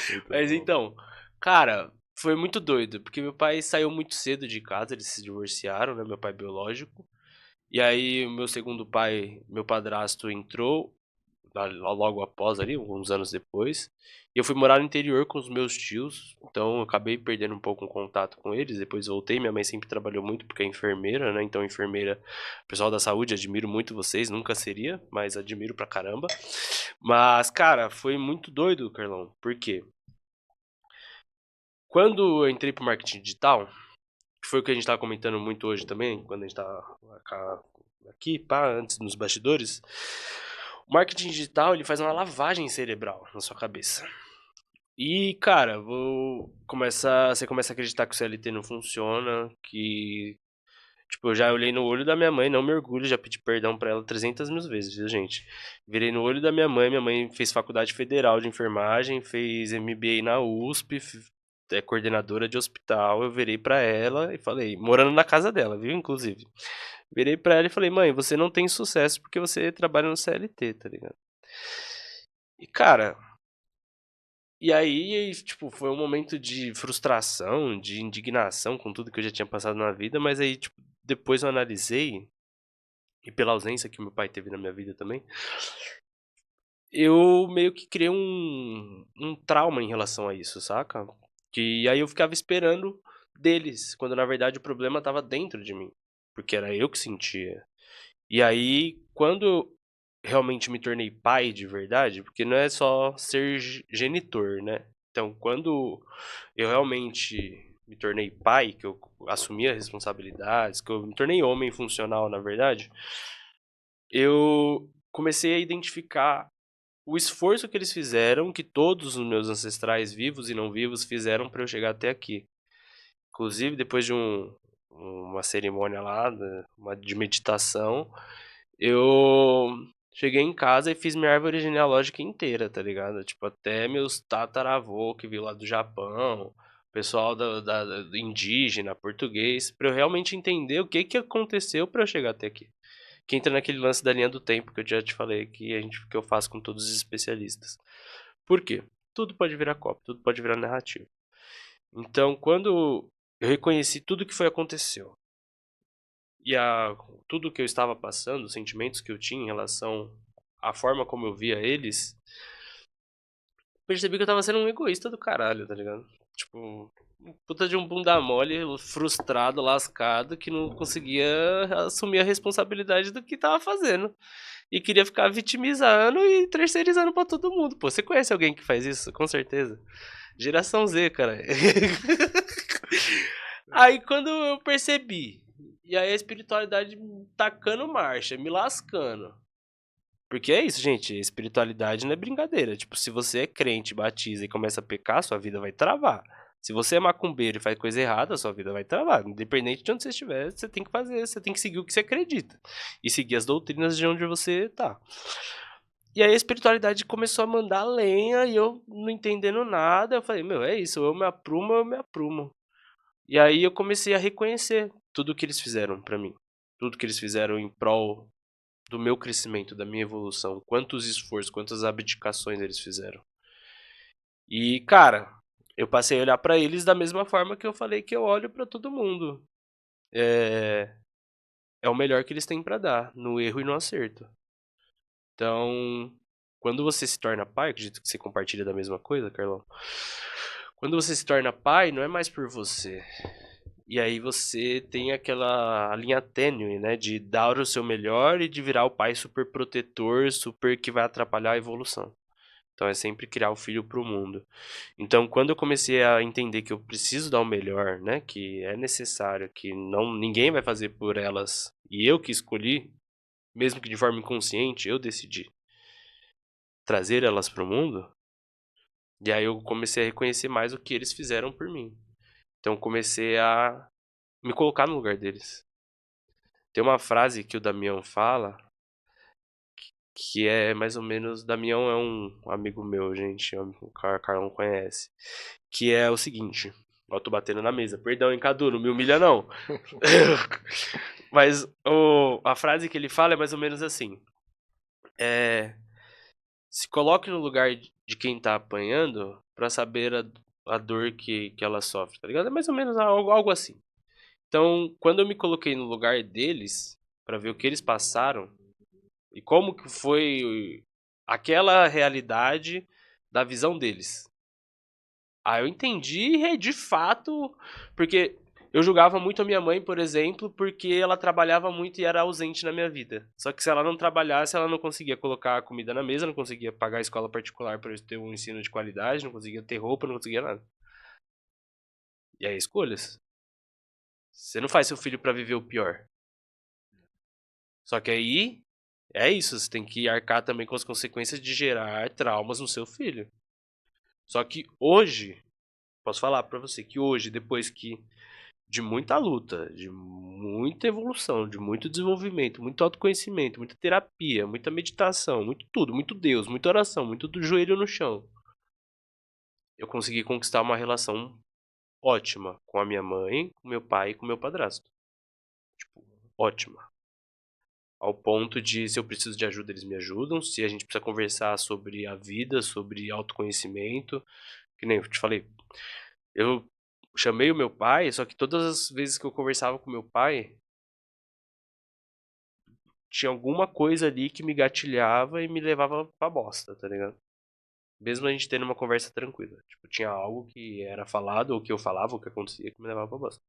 Muito Mas bom. então, cara, foi muito doido, porque meu pai saiu muito cedo de casa, eles se divorciaram, né? Meu pai biológico. E aí, o meu segundo pai, meu padrasto, entrou logo após ali, alguns anos depois. E eu fui morar no interior com os meus tios, então eu acabei perdendo um pouco o contato com eles. Depois voltei, minha mãe sempre trabalhou muito porque é enfermeira, né? Então, enfermeira, pessoal da saúde, admiro muito vocês, nunca seria, mas admiro pra caramba. Mas, cara, foi muito doido, Carlão. Por quê? Quando eu entrei pro marketing digital, que foi o que a gente tava comentando muito hoje também, quando a gente tava aqui, pá, antes nos bastidores, o marketing digital, ele faz uma lavagem cerebral na sua cabeça. E, cara, você começa a acreditar que o CLT não funciona, que, tipo, eu já olhei no olho da minha mãe, não me orgulho, já pedi perdão pra ela 300 mil vezes, viu, gente? Virei no olho da minha mãe fez faculdade federal de enfermagem, fez MBA na USP, é coordenadora de hospital, eu virei pra ela e falei, morando na casa dela, viu, inclusive. Virei pra ela e falei, mãe, você não tem sucesso porque você trabalha no CLT, tá ligado? E, cara, e aí, tipo, foi um momento de frustração, de indignação com tudo que eu já tinha passado na vida, mas aí, tipo, depois eu analisei, e pela ausência que meu pai teve na minha vida também, eu meio que criei um trauma em relação a isso, saca? Que aí eu ficava esperando deles, quando na verdade o problema tava dentro de mim, porque era eu que sentia. E aí, quando eu realmente me tornei pai de verdade, porque não é só ser genitor, né? Então, quando eu realmente me tornei pai, que eu assumi as responsabilidades, que eu me tornei homem funcional, na verdade, eu comecei a identificar o esforço que eles fizeram, que todos os meus ancestrais vivos e não vivos fizeram para eu chegar até aqui. Inclusive, depois de uma cerimônia lá, de meditação, eu cheguei em casa e fiz minha árvore genealógica inteira, tá ligado? Tipo, até meus tataravô que veio lá do Japão, pessoal do indígena, português, pra eu realmente entender o que que aconteceu pra eu chegar até aqui. Que entra naquele lance da linha do tempo que eu já te falei que eu faço com todos os especialistas. Por quê? Tudo pode virar copo, tudo pode virar narrativa. Então, quando eu reconheci tudo que foi aconteceu e tudo que eu estava passando, os sentimentos que eu tinha em relação à forma como eu via eles, percebi que eu tava sendo um egoísta do caralho, tá ligado? Tipo, puta de um bunda mole, frustrado, lascado, que não conseguia assumir a responsabilidade do que tava fazendo. E queria ficar vitimizando e terceirizando pra todo mundo. Pô, você conhece alguém que faz isso? Com certeza. Geração Z, cara. Aí quando eu percebi, e aí a espiritualidade tacando marcha, me lascando. Porque é isso, gente, espiritualidade não é brincadeira. Tipo, se você é crente, batiza e começa a pecar, sua vida vai travar. Se você é macumbeiro e faz coisa errada, sua vida vai travar. Independente de onde você estiver, você tem que fazer, você tem que seguir o que você acredita. E seguir as doutrinas de onde você tá. E aí a espiritualidade começou a mandar lenha e eu não entendendo nada. Eu falei, meu, é isso, ou eu me aprumo ou eu me aprumo. E aí eu comecei a reconhecer tudo que eles fizeram pra mim. Tudo que eles fizeram em prol do meu crescimento, da minha evolução. Quantos esforços, quantas abdicações eles fizeram. E, cara, eu passei a olhar pra eles da mesma forma que eu falei que eu olho pra todo mundo. É o melhor que eles têm pra dar, no erro e no acerto. Então, quando você se torna pai, acredito que você compartilha da mesma coisa, Carlão. Quando você se torna pai, não é mais por você. E aí você tem aquela linha tênue, né, de dar o seu melhor e de virar o pai super protetor, super que vai atrapalhar a evolução. Então é sempre criar o filho para o mundo. Então quando eu comecei a entender que eu preciso dar o melhor, né, que é necessário, que não ninguém vai fazer por elas e eu que escolhi, mesmo que de forma inconsciente, eu decidi trazer elas para o mundo. E aí eu comecei a reconhecer mais o que eles fizeram por mim. Então comecei a me colocar no lugar deles. Tem uma frase que o Damião fala, que é mais ou menos. Damião é um amigo meu, gente. O Carlão conhece. Que é o seguinte. Ó, tô batendo na mesa. Perdão, hein, Cadu, não me humilha, não. Mas a frase que ele fala é mais ou menos assim. Se coloque no lugar de quem tá apanhando pra saber a dor que ela sofre, tá ligado? É mais ou menos algo assim. Então, quando eu me coloquei no lugar deles, pra ver o que eles passaram, e como que foi aquela realidade da visão deles. Ah, eu entendi de fato, porque eu julgava muito a minha mãe, por exemplo, porque ela trabalhava muito e era ausente na minha vida. Só que se ela não trabalhasse, ela não conseguia colocar comida na mesa, não conseguia pagar a escola particular para eu ter um ensino de qualidade, não conseguia ter roupa, não conseguia nada. E aí, escolhas. Você não faz seu filho para viver o pior. Só que aí é isso, você tem que arcar também com as consequências de gerar traumas no seu filho. Só que hoje, posso falar pra você que hoje, depois que de muita luta, de muita evolução, de muito desenvolvimento, muito autoconhecimento, muita terapia, muita meditação, muito tudo, muito Deus, muita oração, muito do joelho no chão, eu consegui conquistar uma relação ótima com a minha mãe, com meu pai e com meu padrasto. Tipo, ótima. Ao ponto de, se eu preciso de ajuda, eles me ajudam. Se a gente precisa conversar sobre a vida, sobre autoconhecimento, que nem eu te falei, eu chamei o meu pai, só que todas as vezes que eu conversava com meu pai, tinha alguma coisa ali que me gatilhava e me levava pra bosta, tá ligado? Mesmo a gente tendo uma conversa tranquila. Tipo, tinha algo que era falado, ou que eu falava, ou que acontecia, que me levava pra bosta.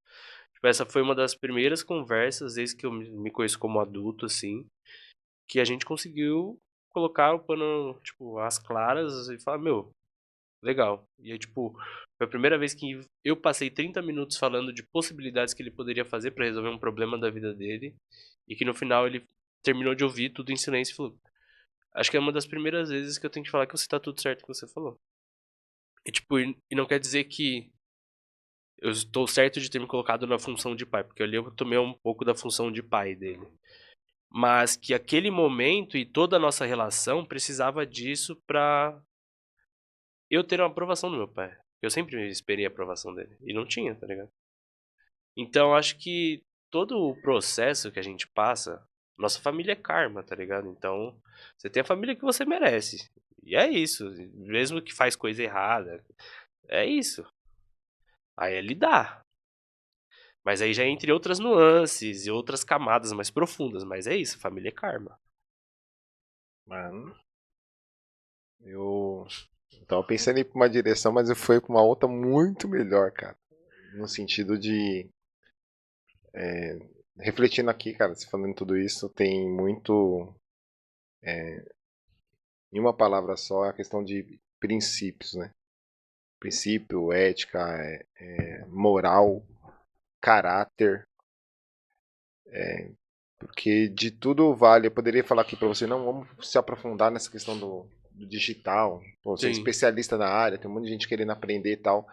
Tipo, essa foi uma das primeiras conversas, desde que eu me conheço como adulto, assim, que a gente conseguiu colocar o pano, tipo, às claras e falar, meu, legal. E aí, tipo, foi a primeira vez que eu passei 30 minutos falando de possibilidades que ele poderia fazer pra resolver um problema da vida dele. E que no final ele terminou de ouvir tudo em silêncio e falou: Acho que é uma das primeiras vezes que eu tenho que falar que você tá tudo certo que você falou. E tipo, e não quer dizer que eu estou certo de ter me colocado na função de pai, porque ali eu tomei um pouco da função de pai dele. Mas que aquele momento e toda a nossa relação precisava disso pra eu ter uma aprovação do meu pai. Eu sempre esperei a aprovação dele. E não tinha, tá ligado? Então acho que todo o processo que a gente passa, nossa família é karma, tá ligado? Então você tem a família que você merece. E é isso. Mesmo que faz coisa errada. É isso. Aí é lidar. Mas aí já é entre outras nuances e outras camadas mais profundas. Mas é isso, família é karma. Mano, eu tava pensando em ir pra uma direção, mas eu fui pra uma outra muito melhor, cara. no sentido de, refletindo aqui, cara, você falando tudo isso, tem muito, em uma palavra só, a questão de princípios, né? Princípio, ética, moral, caráter, porque de tudo vale. Eu poderia falar aqui para você, não, vamos se aprofundar nessa questão do digital. Pô, você é Sim. especialista na área, tem um monte de gente querendo aprender e tal,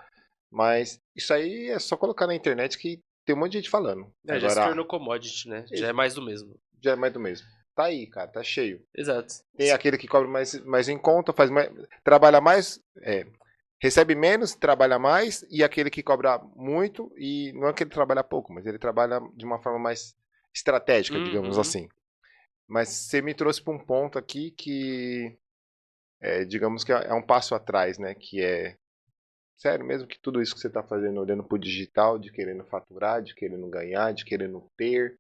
mas isso aí é só colocar na internet que tem um monte de gente falando. É, já se Agora, tornou commodity, né? Já é mais do mesmo. já é mais do mesmo. Tá aí, cara, tá cheio. Exato. Tem aquele que cobra mais em conta, faz mais, trabalha mais, recebe menos, trabalha mais, e aquele que cobra muito, e não é que ele trabalha pouco, mas ele trabalha de uma forma mais estratégica, digamos Uhum. assim. Mas você me trouxe para um ponto aqui que, digamos que é um passo atrás, né? Que é, sério mesmo que tudo isso que você está fazendo, olhando para o digital, de querendo faturar, de querendo ganhar, de querendo ter,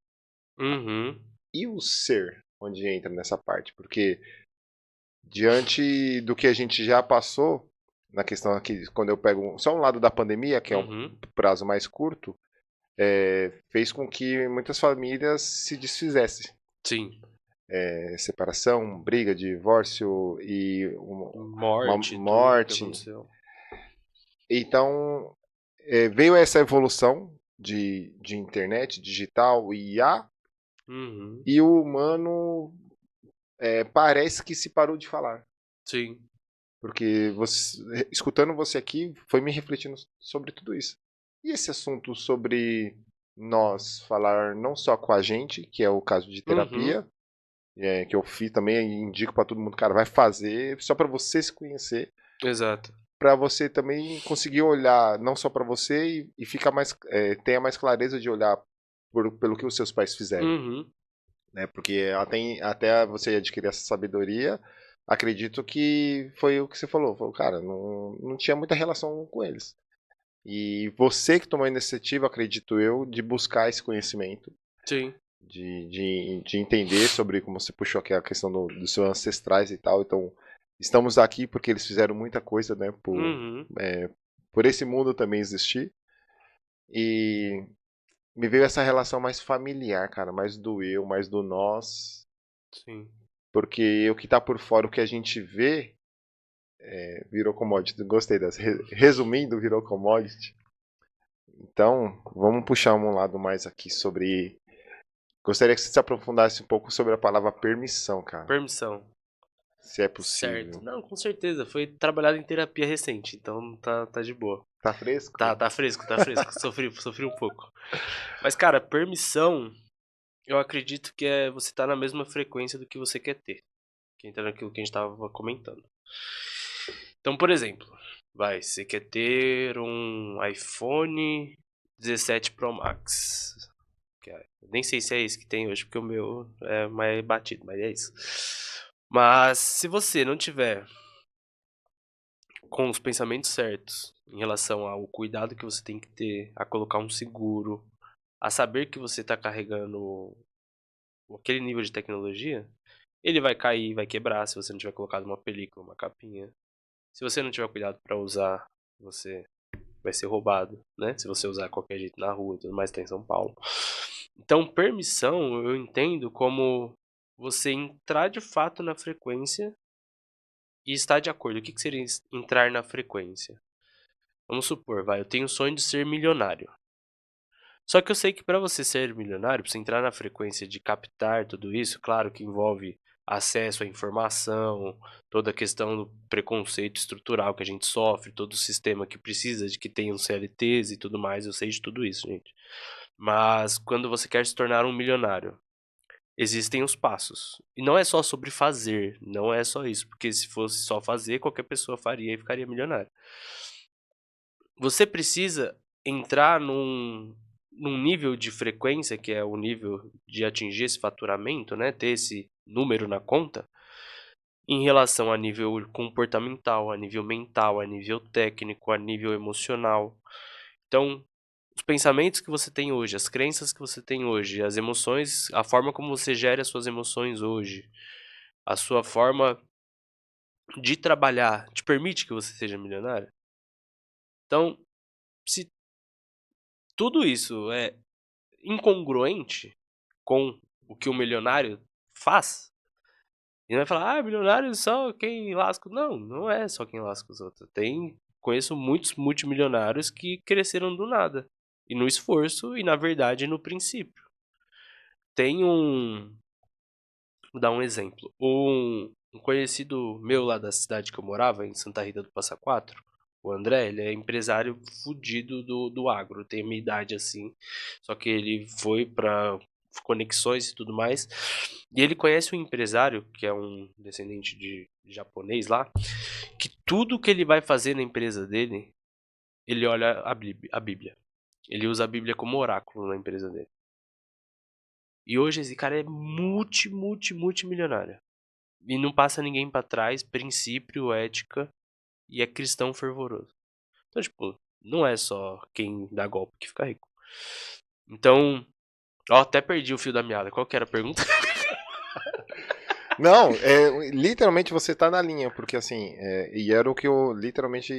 Uhum. e o ser, onde entra nessa parte? Porque diante do que a gente já passou, na questão aqui, quando eu pego só um lado da pandemia, que é um Uhum. prazo mais curto, fez com que muitas famílias se desfizessem. Sim. Separação, briga, divórcio e uma Morte, tudo que morte. aconteceu. Então, veio essa evolução de internet, digital e IA, Uhum. e o humano parece que se parou de falar. Sim. Porque escutando você aqui, foi me refletindo sobre tudo isso. E esse assunto sobre nós falar não só com a gente, que é o caso de Uhum. terapia, que eu fiz também e indico para todo mundo, cara, vai fazer só para você se conhecer, Exato. para você também conseguir olhar não só para você e ficar mais, tenha mais clareza de olhar pelo que os seus pais fizeram, Uhum. né? Porque até você adquirir essa sabedoria, acredito que foi o que você falou. Falou, cara, não tinha muita relação com eles. E você que tomou a iniciativa, acredito eu, de buscar esse conhecimento, Sim. de entender sobre, como você puxou aqui, a questão dos seus ancestrais e tal. Então, estamos aqui porque eles fizeram muita coisa, né, Uhum. por esse mundo também existir. E me veio essa relação mais familiar, cara, mais do eu, mais do nós. Sim. Porque o que tá por fora, o que a gente vê, virou commodity. Gostei dessa. Resumindo, virou commodity. Então, vamos puxar um lado mais aqui sobre. Gostaria que você se aprofundasse um pouco sobre a palavra permissão, cara. Permissão. Se é Certo. possível. Não, com certeza. Foi trabalhado em terapia recente, então tá de boa. Tá fresco? Tá fresco, tá fresco. Sofri um pouco. Mas, cara, permissão, eu acredito que é você tá na mesma frequência do que você quer ter. Que entra naquilo que a gente tava comentando. Então, por exemplo, você quer ter um iPhone 17 Pro Max. Nem sei se é esse que tem hoje, porque o meu é mais batido, mas é isso. Mas se você não tiver com os pensamentos certos em relação ao cuidado que você tem que ter, a colocar um seguro, a saber que você está carregando aquele nível de tecnologia, ele vai cair, vai quebrar se você não tiver colocado uma película, uma capinha. Se você não tiver cuidado para usar, você vai ser roubado, né? Se você usar qualquer jeito na rua e tudo mais, tá em São Paulo. Então, permissão eu entendo como você entrar de fato na frequência e estar de acordo. O que seria entrar na frequência? Vamos supor, eu tenho o sonho de ser milionário. Só que eu sei que para você ser milionário, para você entrar na frequência de captar tudo isso, claro que envolve acesso à informação, toda a questão do preconceito estrutural que a gente sofre, todo o sistema que precisa de que tenham CLTs e tudo mais, eu sei de tudo isso, gente. Mas quando você quer se tornar um milionário, existem os passos. E não é só sobre fazer, não é só isso, porque se fosse só fazer, qualquer pessoa faria e ficaria milionário. Você precisa entrar num nível de frequência, que é o nível de atingir esse faturamento, né, ter esse número na conta, em relação a nível comportamental, a nível mental, a nível técnico, a nível emocional. Então, os pensamentos que você tem hoje, as crenças que você tem hoje, as emoções, a forma como você gera as suas emoções hoje, a sua forma de trabalhar te permite que você seja milionário? Então, se tudo isso é incongruente com o que o milionário faz, e vai falar: "Ah, milionário é só quem lasca", não, não é só quem lasca os outros. Conheço muitos multimilionários que cresceram do nada, e no esforço e na verdade no princípio. Tem vou dar um exemplo, um conhecido meu lá da cidade que eu morava, em Santa Rita do Passa Quatro, o André, ele é empresário fudido do agro, tem a minha idade assim, só que ele foi pra conexões e tudo mais, e ele conhece um empresário, que é um descendente de japonês lá, que tudo que ele vai fazer na empresa dele, ele olha a Bíblia. Ele usa a Bíblia como oráculo na empresa dele. E hoje esse cara é multimilionário. E não passa ninguém pra trás, princípio, ética, e é cristão fervoroso. Então, tipo, não é só quem dá golpe que fica rico. Então, ó, até perdi o fio da meada. Qual que era a pergunta? Não, literalmente você tá na linha, porque assim, e era o que eu literalmente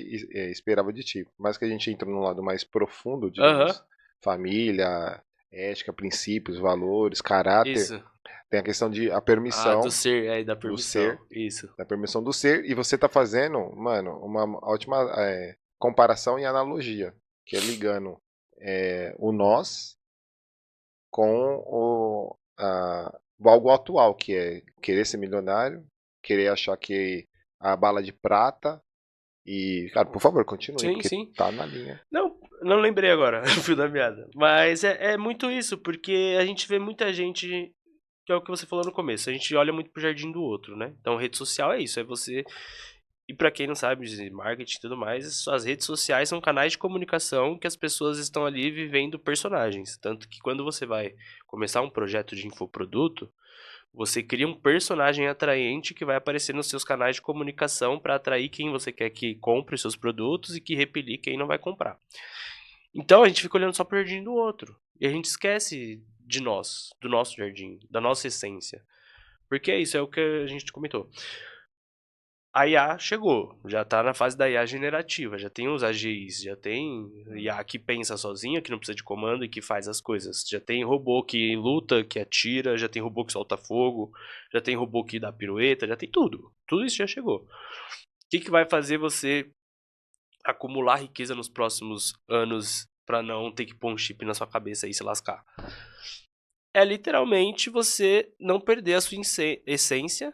esperava de ti. Mas que a gente entra num lado mais profundo, Aham, digamos, família, ética, princípios, valores, caráter, isso. tem a questão de a Ah, do permissão ser, da do permissão. ser, Isso. da permissão do ser, e você tá fazendo, mano, uma ótima comparação e analogia, que é ligando o nós com o algo atual, que é querer ser milionário, querer achar que a bala de prata. E, cara, por favor, continue, Sim, porque sim. tá na linha. Não, não lembrei agora o fio da meada. Mas é muito isso, porque a gente vê muita gente, que é o que você falou no começo, a gente olha muito pro jardim do outro, né? Então, rede social é isso, é você. E pra quem não sabe de marketing e tudo mais, as redes sociais são canais de comunicação que as pessoas estão ali vivendo personagens. Tanto que quando você vai começar um projeto de infoproduto, você cria um personagem atraente que vai aparecer nos seus canais de comunicação para atrair quem você quer que compre os seus produtos e que repelir quem não vai comprar. Então a gente fica olhando só pro jardim do outro. E a gente esquece de nós, do nosso jardim, da nossa essência. Porque é isso, é o que a gente comentou. A IA chegou, já tá na fase da IA generativa, já tem os AGIs, já tem IA que pensa sozinha, que não precisa de comando e que faz as coisas. Já tem robô que luta, que atira, já tem robô que solta fogo, já tem robô que dá pirueta, já tem tudo. Tudo isso já chegou. O que vai fazer você acumular riqueza nos próximos anos pra não ter que pôr um chip na sua cabeça e se lascar? É literalmente você não perder a sua essência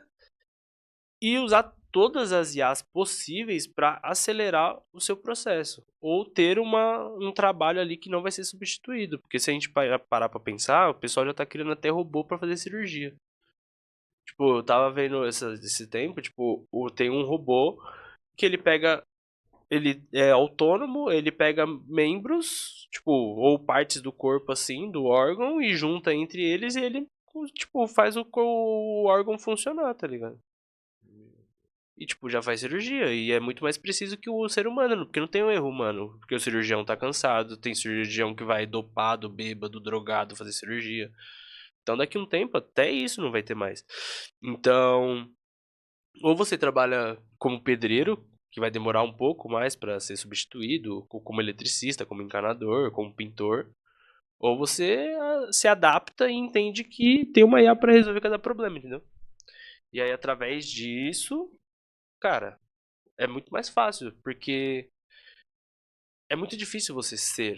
e usar todas as IAs possíveis para acelerar o seu processo, ou ter um trabalho ali que não vai ser substituído, porque se a gente parar para pensar, o pessoal já tá criando até robô para fazer cirurgia. Tipo, eu tava vendo esse tempo, tipo, tem um robô que ele é autônomo, ele pega membros, tipo, ou partes do corpo assim, do órgão e junta entre eles e ele, tipo, faz o órgão funcionar, tá ligado? E, tipo, já faz cirurgia. E é muito mais preciso que o ser humano, porque não tem um erro humano. Porque o cirurgião tá cansado, tem cirurgião que vai dopado, bêbado, drogado fazer cirurgia. Então, daqui a um tempo, até isso não vai ter mais. Então, ou você trabalha como pedreiro, que vai demorar um pouco mais para ser substituído, como eletricista, como encanador, como pintor. Ou você se adapta e entende que tem uma IA para resolver cada problema, entendeu? E aí, através disso, cara, é muito mais fácil, porque é muito difícil você ser.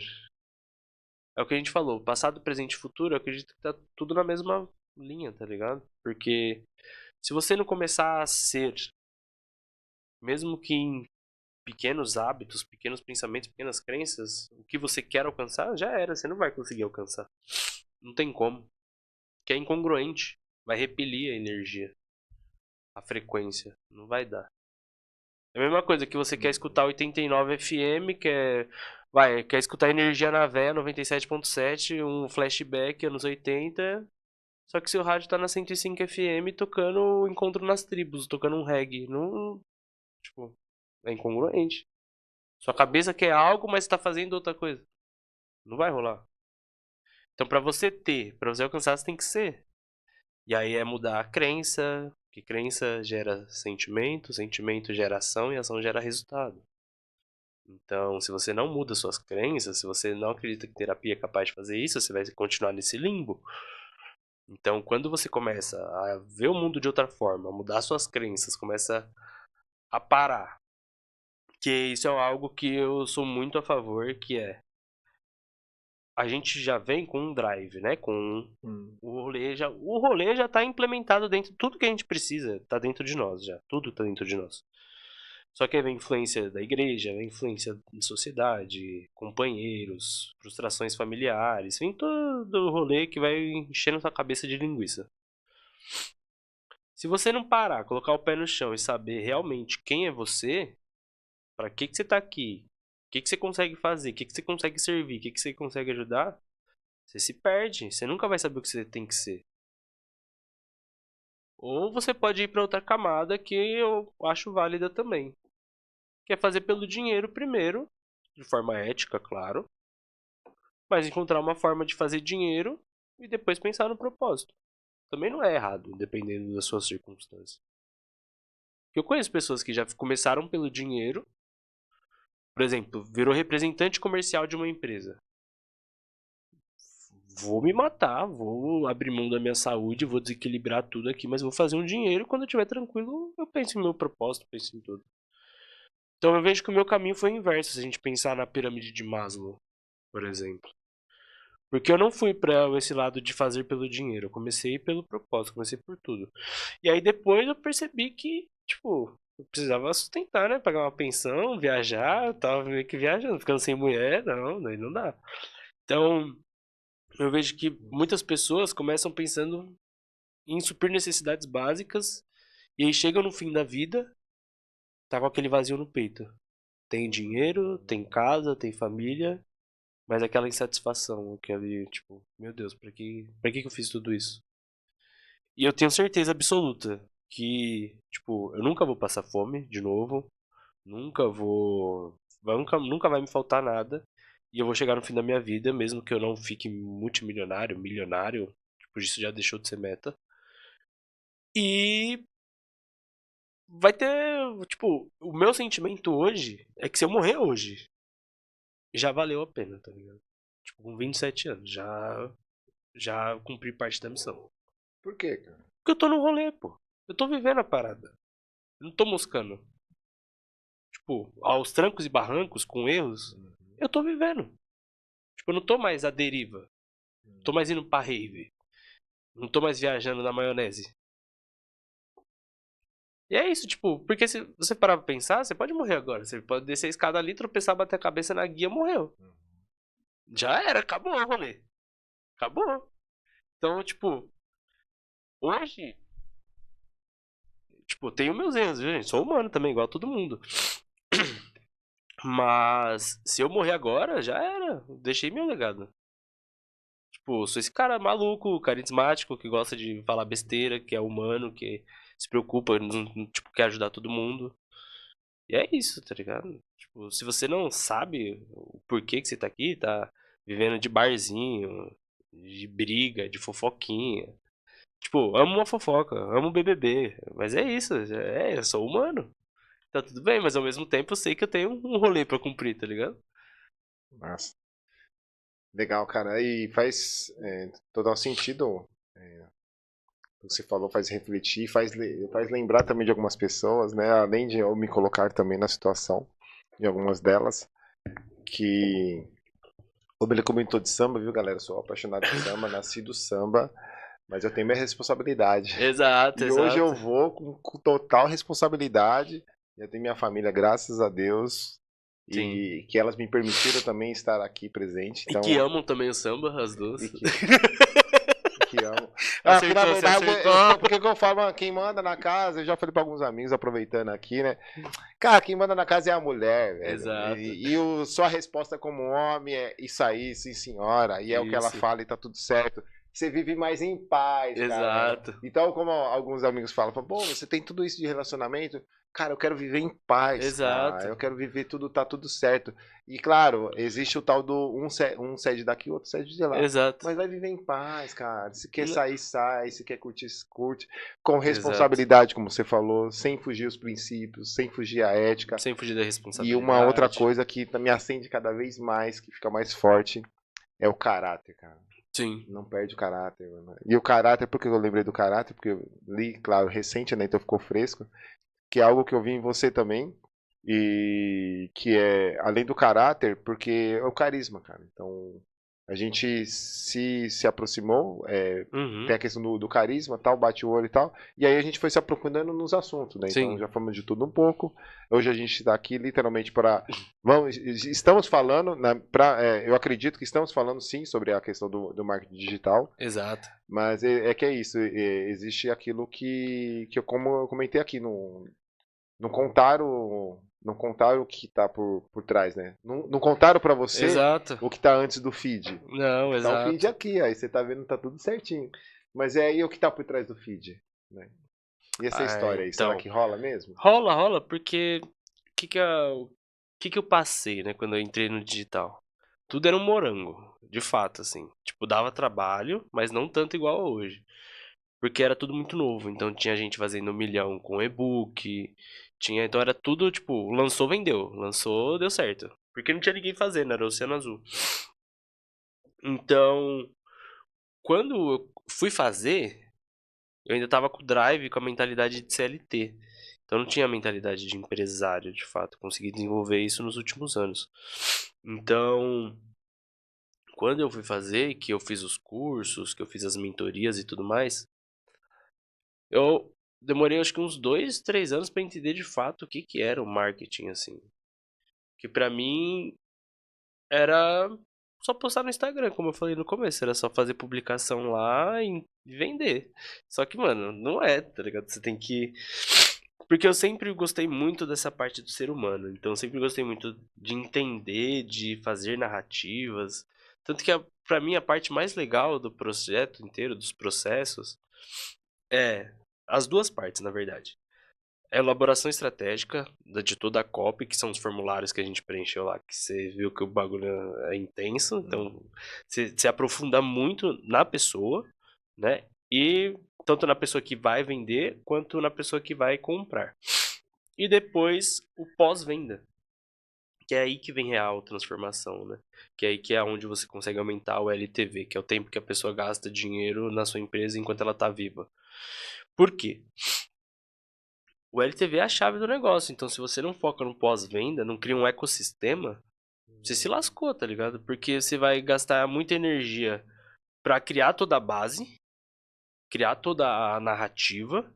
É o que a gente falou, passado, presente e futuro, eu acredito que tá tudo na mesma linha, tá ligado? Porque se você não começar a ser, mesmo que em pequenos hábitos, pequenos pensamentos, pequenas crenças, o que você quer alcançar, já era, você não vai conseguir alcançar. Não tem como. Que é incongruente. Vai repelir a energia, a frequência. Não vai dar. É a mesma coisa que você quer escutar 89 FM, quer escutar Energia na Véia 97.7, um flashback anos 80, só que seu rádio tá na 105 FM tocando o Encontro nas Tribos, tocando um reggae. Não, tipo, é incongruente. Sua cabeça quer algo, mas tá fazendo outra coisa. Não vai rolar. Então, pra você alcançar, você tem que ser. E aí é mudar a crença, que crença gera sentimento, sentimento gera ação e ação gera resultado. Então, se você não muda suas crenças, se você não acredita que terapia é capaz de fazer isso, você vai continuar nesse limbo. Então, quando você começa a ver o mundo de outra forma, mudar suas crenças, começa a parar, que isso é algo que eu sou muito a favor, que é a gente já vem com um drive, né? Com o rolê já tá implementado dentro de tudo que a gente precisa, tá dentro de nós já, tudo tá dentro de nós. Só que aí vem influência da igreja, vem influência da sociedade, companheiros, frustrações familiares, vem todo o rolê que vai enchendo sua cabeça de linguiça. Se você não parar, colocar o pé no chão e saber realmente quem é você, para que você tá aqui, o que você consegue fazer, o que você consegue servir, o que você consegue ajudar, você se perde, você nunca vai saber o que você tem que ser. Ou você pode ir para outra camada que eu acho válida também, que é fazer pelo dinheiro primeiro, de forma ética, claro, mas encontrar uma forma de fazer dinheiro e depois pensar no propósito. Também não é errado, dependendo das suas circunstâncias. Eu conheço pessoas que já começaram pelo dinheiro, por exemplo, virou representante comercial de uma empresa. Vou me matar, vou abrir mão da minha saúde, vou desequilibrar tudo aqui, mas vou fazer um dinheiro. Quando eu estiver tranquilo, eu penso em meu propósito, penso em tudo. Então eu vejo que o meu caminho foi o inverso, se a gente pensar na pirâmide de Maslow, por exemplo. Porque eu não fui para esse lado de fazer pelo dinheiro, eu comecei pelo propósito, comecei por tudo. E aí depois eu percebi que, tipo, eu precisava sustentar, né? Pagar uma pensão, viajar, eu tava meio que viajando, ficando sem mulher, não, daí não dá. Então, eu vejo que muitas pessoas começam pensando em suprir necessidades básicas e aí chegam no fim da vida, tá com aquele vazio no peito. Tem dinheiro, tem casa, tem família, mas aquela insatisfação, aquele, tipo, meu Deus, pra que eu fiz tudo isso? E eu tenho certeza absoluta que, tipo, eu nunca vou passar fome de novo, nunca vou, nunca vai me faltar nada, e eu vou chegar no fim da minha vida, mesmo que eu não fique multimilionário, milionário, tipo, isso já deixou de ser meta. E vai ter, tipo, o meu sentimento hoje é que se eu morrer hoje, já valeu a pena, tá ligado? Tipo, com 27 anos, já cumpri parte da missão. Por quê, cara? Porque eu tô no rolê, pô. Eu tô vivendo a parada. Eu não tô moscando. Tipo, aos trancos e barrancos, com erros, eu tô vivendo. Tipo, eu não tô mais à deriva. Não tô mais indo pra rave. Não tô mais viajando na maionese. E é isso, tipo, porque se você parar pra pensar, você pode morrer agora. Você pode descer a escada ali, tropeçar, bater a cabeça na guia, morreu. Já era, acabou o rolê. Acabou. Então, tipo, hoje, tipo, tenho meus erros, viu, gente? Sou humano também, igual todo mundo. Mas se eu morrer agora, já era. Deixei meu legado. Tipo, sou esse cara maluco, carismático, que gosta de falar besteira, que é humano, que se preocupa, tipo, quer ajudar todo mundo. E é isso, tá ligado? Tipo, se você não sabe o porquê que você tá aqui, tá vivendo de barzinho, de briga, de fofoquinha. Tipo, amo uma fofoca, amo BBB, mas é isso, eu sou humano. Tá tudo bem, mas ao mesmo tempo eu sei que eu tenho um rolê pra cumprir, tá ligado? Nossa, legal, cara. E faz total sentido. O que você falou faz refletir, faz lembrar também de algumas pessoas, né? Além de eu me colocar também na situação de algumas delas, que como ele comentou de samba, viu, galera? Sou apaixonado por samba, nasci do samba, mas eu tenho minha responsabilidade. Exato, E hoje eu exato. vou com total responsabilidade. Eu tenho minha família, graças a Deus, Sim. e que elas me permitiram também estar aqui presente. E que Então, amam também o samba, as duas. e que amo. Ah, que na Acertou, você verdade, acertou. porque eu falo, quem manda na casa, eu já falei para alguns amigos, aproveitando aqui, né? Cara, quem manda na casa é a mulher, velho. Exato. Sua resposta como homem é isso aí, sim senhora, e é o que ela Isso. fala e tá tudo certo. você vive mais em paz, cara. Exato. Então, como alguns amigos falam, pô, você tem tudo isso de relacionamento, cara, eu quero viver em paz, cara. Exato. Eu quero viver tudo, tá tudo certo. E claro, existe o tal do um cede daqui, o outro cede de lá. Exato. Mas vai viver em paz, cara. Se quer N- sair, sai. Se quer curtir, curte. Com Exato. responsabilidade, como você falou, sem fugir os princípios, sem fugir a ética. Sem fugir da E uma outra responsabilidade. coisa que me acende cada vez mais, que fica mais forte, é o caráter, cara. Sim. Não perde o caráter, mano. E o caráter, por que eu lembrei do caráter? Porque eu li, claro, recente, né? Então ficou fresco. Que é algo que eu vi em você também. E que é, além do caráter, porque é o carisma, cara. Então, a gente se aproximou, tem Uhum. a questão do carisma, tal, bate o olho e tal, e aí a gente foi se aprofundando nos assuntos, né? Então Sim. já falamos de tudo um pouco. Hoje a gente está aqui literalmente para, vamos, estamos falando, eu acredito que estamos falando sim sobre a questão do marketing digital, Exato. mas é que é isso, existe aquilo que eu, como eu comentei aqui, não contaram o que tá por trás, né? Não contaram para você Exato. o que tá antes do feed. Não, Tá o feed exato. aqui, aí você tá vendo, tá tudo certinho. Mas é aí o que tá por trás do feed, né? E essa Ah, história aí, será então. que rola mesmo? Rola, porque o que eu passei, né, quando eu entrei no digital? Tudo era um morango, de fato, assim. Tipo, dava trabalho, mas não tanto igual a hoje. Porque era tudo muito novo. Então tinha gente fazendo 1 milhão com e-book. Então era tudo, tipo, lançou, vendeu. Lançou, deu certo. Porque não tinha ninguém fazendo, era o Oceano Azul. Então, quando eu fui fazer, eu ainda tava com o drive, com a mentalidade de CLT. Então não tinha a mentalidade de empresário, de fato. Consegui desenvolver isso nos últimos anos. Então, quando eu fui fazer, que eu fiz os cursos, que eu fiz as mentorias e tudo mais, eu demorei acho que uns 2, 3 anos pra entender de fato o que que era o marketing, assim. Que pra mim era só postar no Instagram, como eu falei no começo, era só fazer publicação lá e vender. Só que, mano, não é, tá ligado? Você tem que. Porque eu sempre gostei muito dessa parte do ser humano. Então eu sempre gostei muito de entender, de fazer narrativas. Tanto que pra mim a parte mais legal do projeto inteiro, dos processos, é as duas partes, na verdade. É a elaboração estratégica de toda a copy, que são os formulários que a gente preencheu lá, que você viu que o bagulho é intenso. Então, você aprofunda muito na pessoa, né? E tanto na pessoa que vai vender, quanto na pessoa que vai comprar. E depois, o pós-venda. Que é aí que vem real transformação, né? Que é aí que é onde você consegue aumentar o LTV, que é o tempo que a pessoa gasta dinheiro na sua empresa enquanto ela tá viva. Por quê? O LTV é a chave do negócio. Então, se você não foca no pós-venda, não cria um ecossistema, você se lascou, tá ligado? Porque você vai gastar muita energia pra criar toda a base, criar toda a narrativa,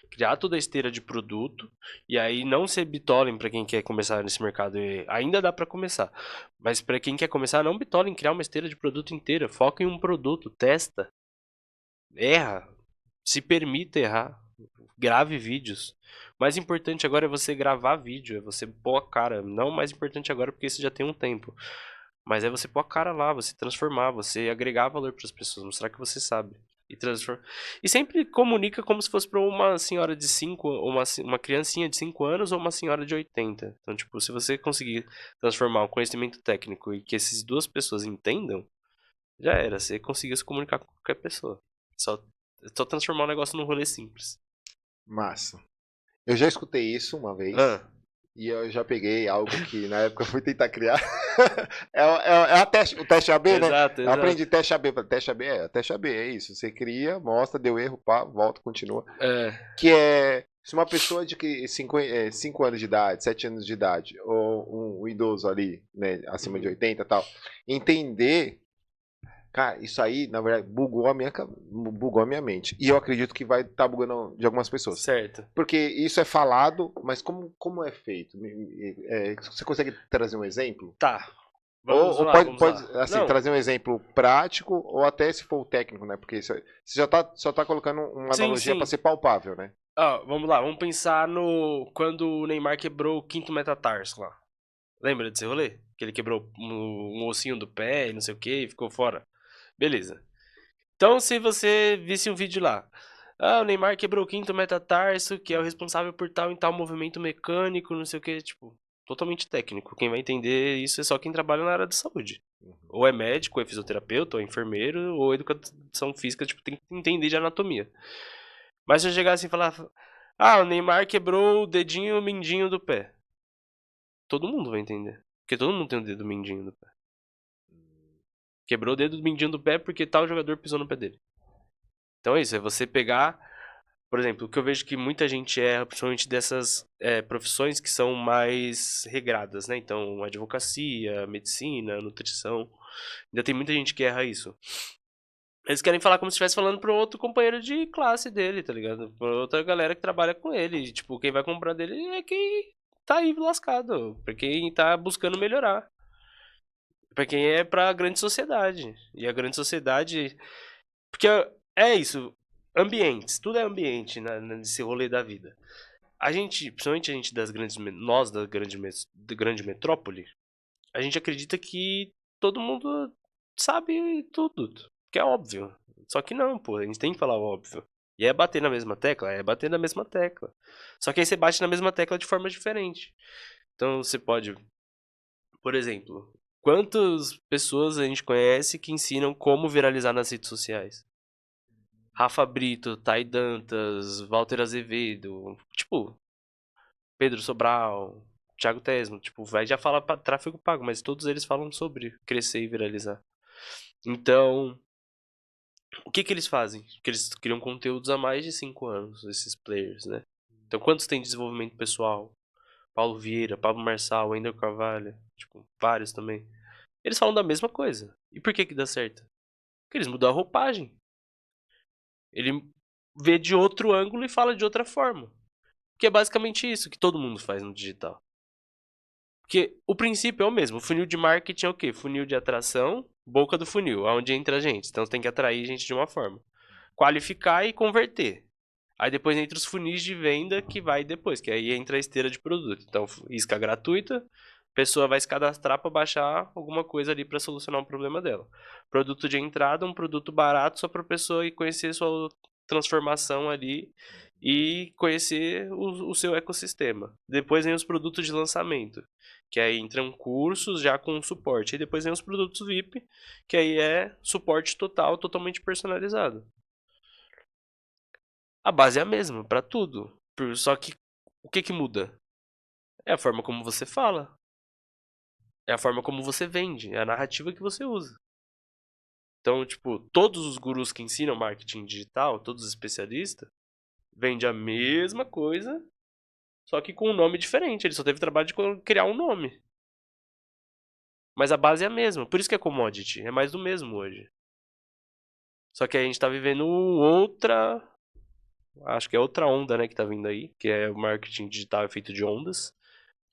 criar toda a esteira de produto, e aí não ser bitolem pra quem quer começar nesse mercado. E ainda dá pra começar, mas pra quem quer começar, não bitolem, criar uma esteira de produto inteira. Foca em um produto, testa, erra, se permita errar. Grave vídeos. O mais importante agora é você gravar vídeo, é você pôr a cara. Não o mais importante agora porque isso já tem um tempo. Mas é você pôr a cara lá, você transformar, você agregar valor para as pessoas, mostrar que você sabe. E transforma. E sempre comunica como se fosse para uma senhora de 5, uma criancinha de 5 anos ou uma senhora de 80. Então, tipo, se você conseguir transformar um conhecimento técnico e que essas duas pessoas entendam, já era. Você conseguiu se comunicar com qualquer pessoa. Só, só transformar o negócio num rolê simples. Massa. Eu já escutei isso uma vez. Ah, E eu já peguei algo que na época eu fui tentar criar. O teste AB, né? exato, Eu aprendi exato. teste AB. Falei, teste AB, é isso. Você cria, mostra, deu erro, pá, volta, continua. É, Que é se uma pessoa de 5 anos de idade, 7 anos de idade, ou um idoso ali, né, acima de uhum, 80 e tal, entender, cara, isso aí, na verdade, bugou a minha mente. E eu acredito que vai estar bugando de algumas pessoas. certo. Porque isso é falado, mas como é feito? Você consegue trazer um exemplo? Tá. Ou, Vamos ou lá, pode, vamos pode, lá. assim, Não, trazer um exemplo prático, ou até se for o técnico, né? Porque você só tá colocando uma sim, analogia para sim. ser palpável, né? Vamos lá, vamos pensar no quando o Neymar quebrou o quinto metatarso lá. Lembra desse rolê? Que ele quebrou um ossinho do pé e não sei o que e ficou fora. Beleza. Então, se você visse um vídeo lá, o Neymar quebrou o quinto metatarso, que é o responsável por tal e tal movimento mecânico, não sei o que, tipo, totalmente técnico. Quem vai entender isso é só quem trabalha na área da saúde. Ou é médico, ou é fisioterapeuta, ou é enfermeiro, ou educação física, tipo, tem que entender de anatomia. Mas se eu chegar assim e falar, o Neymar quebrou o dedinho mindinho do pé. Todo mundo vai entender. Porque todo mundo tem o dedo mindinho do pé. Quebrou o dedo mindinho do pé porque tal jogador pisou no pé dele. Então é isso, é você pegar, por exemplo, o que eu vejo que muita gente erra, principalmente dessas profissões que são mais regradas, né? Então, advocacia, medicina, nutrição. Ainda tem muita gente que erra isso. Eles querem falar como se estivesse falando para outro companheiro de classe dele, tá ligado? Pra outra galera que trabalha com ele. E, tipo, quem vai comprar dele é quem tá aí lascado. Pra quem tá buscando melhorar. Pra quem é pra grande sociedade. E a grande sociedade. Porque é isso. Ambientes. Tudo é ambiente nesse rolê da vida. A gente, principalmente a gente das grandes. Nós da grande metrópole, a gente acredita que todo mundo sabe tudo. Que é óbvio. Só que não, pô. A gente tem que falar o óbvio. E é bater na mesma tecla? É bater na mesma tecla. Só que aí você bate na mesma tecla de forma diferente. Então você pode, por exemplo, quantas pessoas a gente conhece que ensinam como viralizar nas redes sociais? Rafa Brito, Thay Dantas, Walter Azevedo, tipo, Pedro Sobral, Thiago Tesma, tipo, vai já fala para tráfego pago, mas todos eles falam sobre crescer e viralizar. Então, o que que eles fazem? Porque eles criam conteúdos há mais de 5 anos, esses players, né? Então, quantos têm desenvolvimento pessoal? Paulo Vieira, Pablo Marçal, Wendel Carvalho, tipo, vários também. Eles falam da mesma coisa. E por que que dá certo? Porque eles mudam a roupagem. Ele vê de outro ângulo e fala de outra forma. Que é basicamente isso que todo mundo faz no digital. Porque o princípio é o mesmo. O funil de marketing é o quê? Funil de atração, boca do funil, aonde entra a gente. Então você tem que atrair gente de uma forma. Qualificar e converter. Aí depois entra os funis de venda que vai depois, que aí entra a esteira de produto. Então, isca gratuita, a pessoa vai se cadastrar para baixar alguma coisa ali para solucionar um problema dela. Produto de entrada, um produto barato só para a pessoa ir conhecer sua transformação ali e conhecer o seu ecossistema. Depois vem os produtos de lançamento, que aí entram cursos já com suporte. E depois vem os produtos VIP, que aí é suporte total, totalmente personalizado. A base é a mesma para tudo. Só que o que que muda? É a forma como você fala. É a forma como você vende. É a narrativa que você usa. Então, tipo, todos os gurus que ensinam marketing digital, todos os especialistas, vendem a mesma coisa, só que com um nome diferente. Ele só teve trabalho de criar um nome. Mas a base é a mesma. Por isso que é commodity. É mais do mesmo hoje. Só que a gente tá vivendo outra. Acho que é outra onda, né, que tá vindo aí. Que é o marketing digital feito de ondas.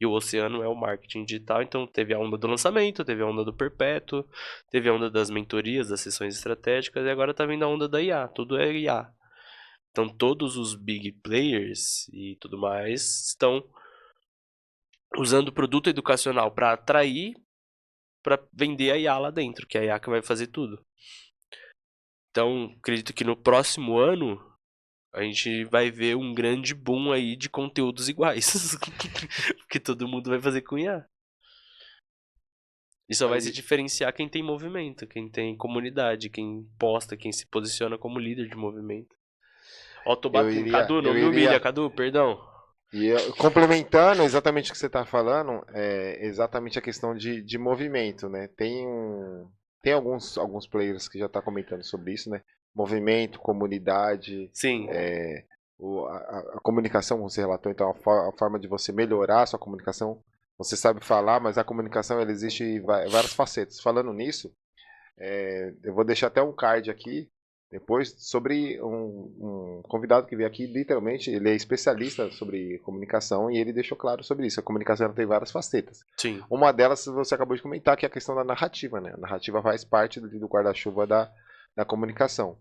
E o oceano é o marketing digital, então teve a onda do lançamento, teve a onda do perpétuo, teve a onda das mentorias, das sessões estratégicas, e agora tá vindo a onda da IA, tudo é IA. Então todos os big players e tudo mais estão usando o produto educacional para atrair, para vender a IA lá dentro, que é a IA que vai fazer tudo. Então, acredito que no próximo ano a gente vai ver um grande boom aí de conteúdos iguais. Porque todo mundo vai fazer com IA. E só vai se Aí, diferenciar quem tem movimento, quem tem comunidade, quem posta, quem se posiciona como líder de movimento. Ó, tô batendo. Cadu, não eu me humilha, iria, Cadu, perdão. complementando exatamente o que você está falando, é exatamente a questão de movimento, né? Tem alguns players que já estão comentando sobre isso, né? Movimento, comunidade, Sim, a comunicação, como você relatou, então a forma de você melhorar a sua comunicação. Você sabe falar, mas a comunicação ela existe em várias facetas. Falando nisso, eu vou deixar até um card aqui depois sobre um convidado que veio aqui, literalmente, ele é especialista sobre comunicação e ele deixou claro sobre isso. A comunicação ela tem várias facetas. sim. Uma delas você acabou de comentar, que é a questão da narrativa, né? A narrativa faz parte do guarda-chuva da comunicação.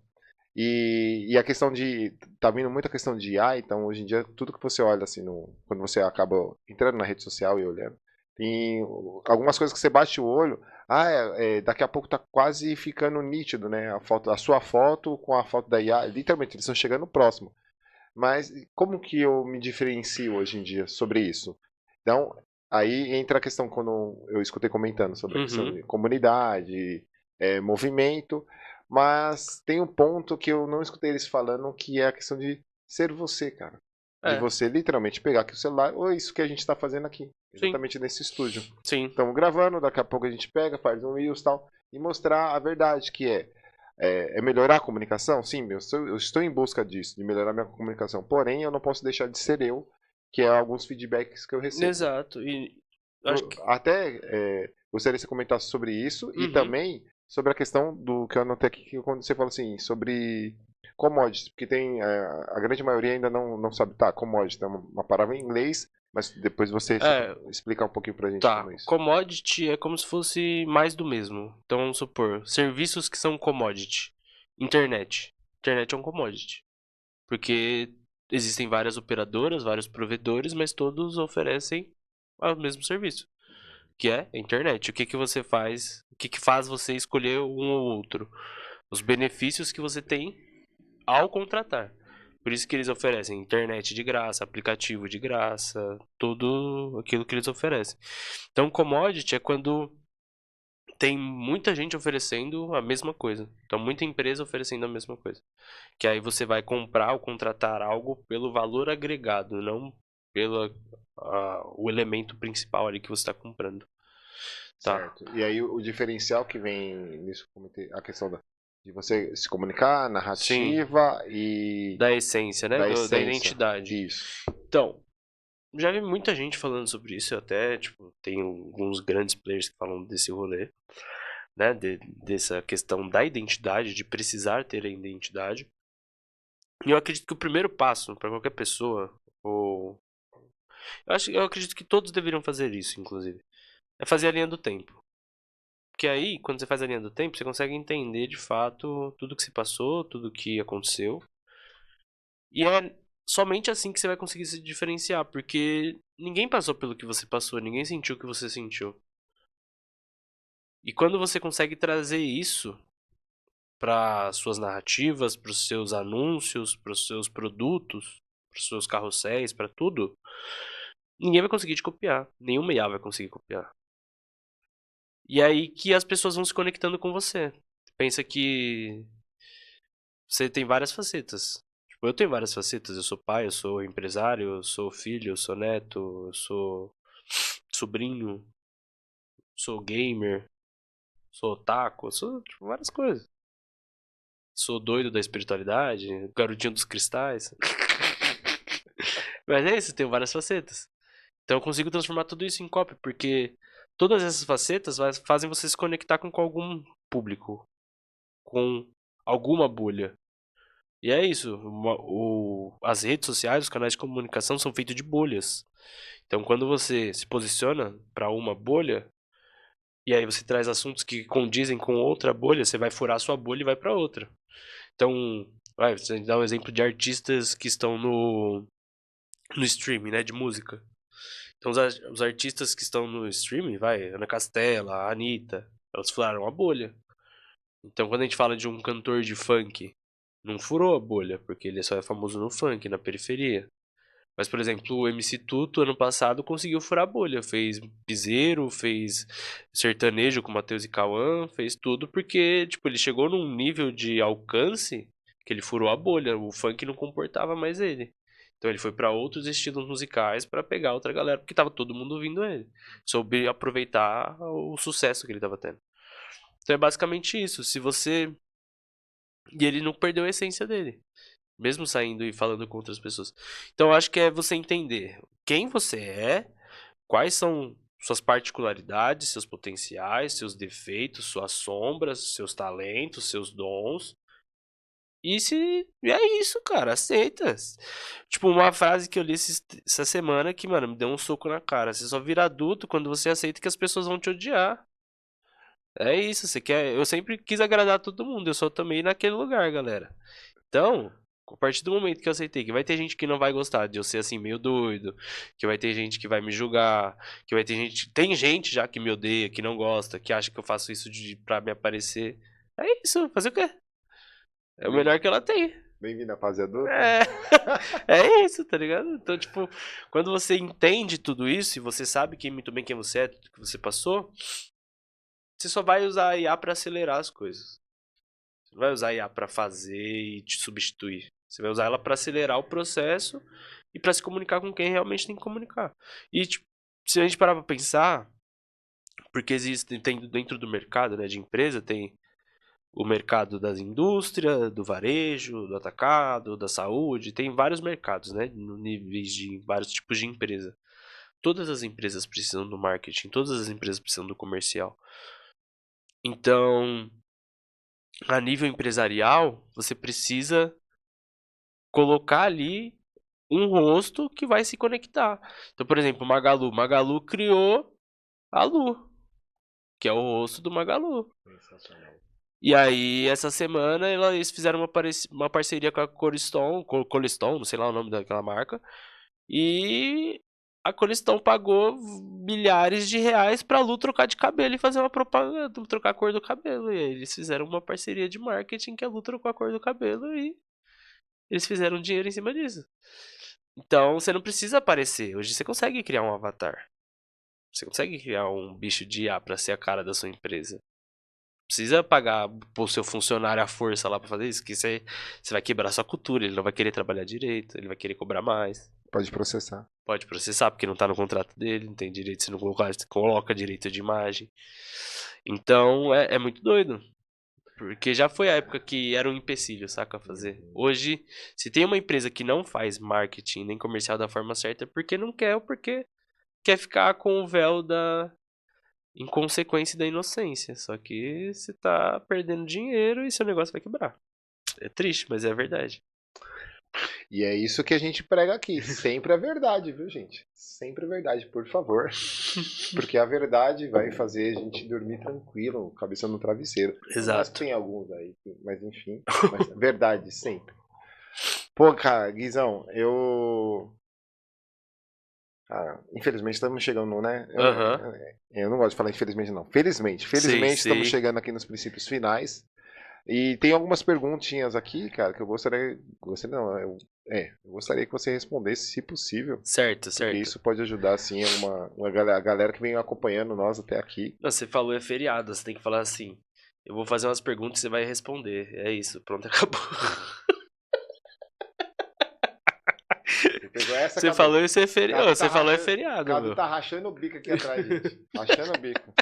E a questão de. Tá vindo muita questão de IA, então hoje em dia tudo que você olha assim, quando você acaba entrando na rede social e olhando, Tem algumas coisas que você bate o olho, daqui a pouco tá quase ficando nítido, né? A sua foto com a foto da IA, literalmente, eles estão chegando próximo. Mas como que eu me diferencio hoje em dia sobre isso? Então, aí entra a questão quando eu escutei comentando sobre a questão Uhum. de comunidade, movimento, mas tem um ponto que eu não escutei eles falando, que é a questão de ser você, cara. De É, você literalmente pegar aqui o celular, ou isso que a gente está fazendo aqui, sim, exatamente nesse estúdio. sim. Estamos gravando, daqui a pouco a gente pega, faz um Reels e tal, e mostrar a verdade, que é melhorar a comunicação? Sim, eu estou em busca disso, de melhorar minha comunicação. Porém, eu não posso deixar de ser eu, que é alguns feedbacks que eu recebo. Exato. E acho que. Até gostaria que você comentasse sobre isso e Uhum. também sobre a questão do que eu anotei aqui, que quando você fala assim, sobre commodities, porque tem a grande maioria ainda não sabe, tá, commodities, é uma palavra em inglês, mas depois você É, explicar um pouquinho pra gente tá. como é isso. Commodity é como se fosse mais do mesmo. Então vamos supor, serviços que são commodity. Internet. Internet é um commodity. Porque existem várias operadoras, vários provedores, mas todos oferecem o mesmo serviço, que é a internet. O que que você faz? O que que faz você escolher um ou outro? Os benefícios que você tem ao contratar. Por isso que eles oferecem internet de graça, aplicativo de graça, tudo aquilo que eles oferecem. Então, commodity é quando tem muita gente oferecendo a mesma coisa. Então, muita empresa oferecendo a mesma coisa. Que aí você vai comprar ou contratar algo pelo valor agregado, não pelo o elemento principal ali que você está comprando. Tá. Certo. E aí o diferencial que vem nisso, a questão de você se comunicar, Sim, narrativa e da essência, né? da Da essência. identidade. Isso. Então, já vi muita gente falando sobre isso, eu até, tipo, tem alguns grandes players que falam desse rolê, né? Dessa questão da identidade, de precisar ter a identidade. E eu acredito que o primeiro passo para qualquer pessoa, ou eu acredito que todos deveriam fazer isso, inclusive, é fazer a linha do tempo. Porque aí, quando você faz a linha do tempo, você consegue entender de fato tudo que se passou, tudo que aconteceu. E é somente assim que você vai conseguir se diferenciar, porque ninguém passou pelo que você passou, ninguém sentiu o que você sentiu. E quando você consegue trazer isso para suas narrativas, para os seus anúncios, para os seus produtos, para os seus carrosséis, para tudo, ninguém vai conseguir te copiar, nenhuma IA vai conseguir copiar. E é aí que as pessoas vão se conectando com você. Pensa que você tem várias facetas. Tipo, eu tenho várias facetas. Eu sou pai, eu sou empresário, eu sou filho, eu sou neto, eu sou sobrinho, sou gamer, sou otaku, eu sou tipo, várias coisas. Sou doido da espiritualidade, garotinho dos cristais. Mas é isso, eu tenho várias facetas. Então eu consigo transformar tudo isso em cópia, porque todas essas facetas fazem você se conectar com algum público, com alguma bolha. E é isso, as redes sociais, os canais de comunicação são feitos de bolhas. Então, quando você se posiciona para uma bolha, e aí você traz assuntos que condizem com outra bolha, você vai furar a sua bolha e vai para outra. Então, você dá um exemplo de artistas que estão no streaming, né, de música. Então, os artistas que estão no streaming, Ana Castela, a Anitta, elas furaram a bolha. Então, quando a gente fala de um cantor de funk, não furou a bolha, porque ele só é famoso no funk, na periferia. Mas, por exemplo, o MC Tuto, ano passado, conseguiu furar a bolha. Fez piseiro, fez sertanejo com Matheus e Cauã, fez tudo porque, tipo, ele chegou num nível de alcance que ele furou a bolha. O funk não comportava mais ele. Então ele foi pra outros estilos musicais pra pegar outra galera, porque tava todo mundo ouvindo ele. Soube aproveitar o sucesso que ele tava tendo. Então é basicamente isso. Se você. E ele não perdeu a essência dele. Mesmo saindo e falando com outras pessoas. Então eu acho que é você entender quem você é, quais são suas particularidades, seus potenciais, seus defeitos, suas sombras, seus talentos, seus dons. E é isso, cara, aceita. Tipo, uma frase que eu li essa semana que, mano, me deu um soco na cara. Você só vira adulto quando você aceita que as pessoas vão te odiar. É isso, você quer. Eu sempre quis agradar todo mundo, eu só tomei naquele lugar, galera. Então, A partir do momento que eu aceitei que vai ter gente que não vai gostar de eu ser assim meio doido, que vai ter gente que vai me julgar, que vai ter gente, tem gente já que me odeia, que não gosta, que acha que eu faço isso pra me aparecer. É isso, fazer o quê? É o melhor que ela tem. Bem-vindo à fase adulta. É, é isso, tá ligado? Então, tipo, quando você entende tudo isso e você sabe muito bem quem você é, tudo que você passou, você só vai usar a IA pra acelerar as coisas. Você não vai usar a IA pra fazer e te substituir. Você vai usar ela pra acelerar o processo e pra se comunicar com quem realmente tem que comunicar. E, tipo, se a gente parar pra pensar, porque existe, tem dentro do mercado, né, de empresa, tem o mercado das indústrias, do varejo, do atacado, da saúde, tem vários mercados, né, no níveis de vários tipos de empresa. Todas as empresas precisam do marketing, todas as empresas precisam do comercial. Então, a nível empresarial, você precisa colocar ali um rosto que vai se conectar. Então, por exemplo, Magalu. Magalu criou a Lu, que é o rosto do Magalu. Sensacional. E aí, essa semana, eles fizeram uma parceria com a Colistone, não sei lá o nome daquela marca. E a Colistone pagou milhares de reais pra Lu trocar de cabelo e fazer uma propaganda, trocar a cor do cabelo. E aí eles fizeram uma parceria de marketing que a Lu trocou a cor do cabelo e eles fizeram dinheiro em cima disso. Então, você não precisa aparecer. Hoje você consegue criar um avatar. Você consegue criar um bicho de IA pra ser a cara da sua empresa. Precisa pagar pro seu funcionário a força lá pra fazer isso, que você vai quebrar sua cultura, ele não vai querer trabalhar direito, ele vai querer cobrar mais. Pode processar. Pode processar, porque não tá no contrato dele, não tem direito, se não coloca direito de imagem. Então, é muito doido. Porque já foi a época que era um empecilho, saca, fazer. Hoje, se tem uma empresa que não faz marketing nem comercial da forma certa, é porque não quer ou porque quer ficar com o véu da inconsequência e da inocência. Só que você tá perdendo dinheiro e seu negócio vai quebrar. É triste, mas é verdade. E é isso que a gente prega aqui. Sempre a verdade, viu, gente? Sempre a verdade, por favor. Porque a verdade vai fazer a gente dormir tranquilo, cabeça no travesseiro. Mas Exato. tem alguns aí, mas enfim. Mas verdade, sempre. Pô, cara, Guizão, Cara, infelizmente estamos chegando, né? Aham. Eu não gosto de falar infelizmente, não. Felizmente. Sim, Felizmente estamos sim. chegando aqui nos princípios finais. E tem algumas perguntinhas aqui, cara, que eu gostaria. Eu gostaria que você respondesse, se possível. Certo, Porque certo. isso pode ajudar, assim, a galera que vem acompanhando nós até aqui. Não, você falou é feriado, você tem que falar assim. Eu vou fazer umas perguntas e você vai responder. É isso, pronto, acabou. Você pegou essa, Você Cadu? falou isso é feriado. Cadu Você tá falou é rachando- feriado, Cadu meu. tá rachando o bico aqui atrás, gente. Rachando o bico.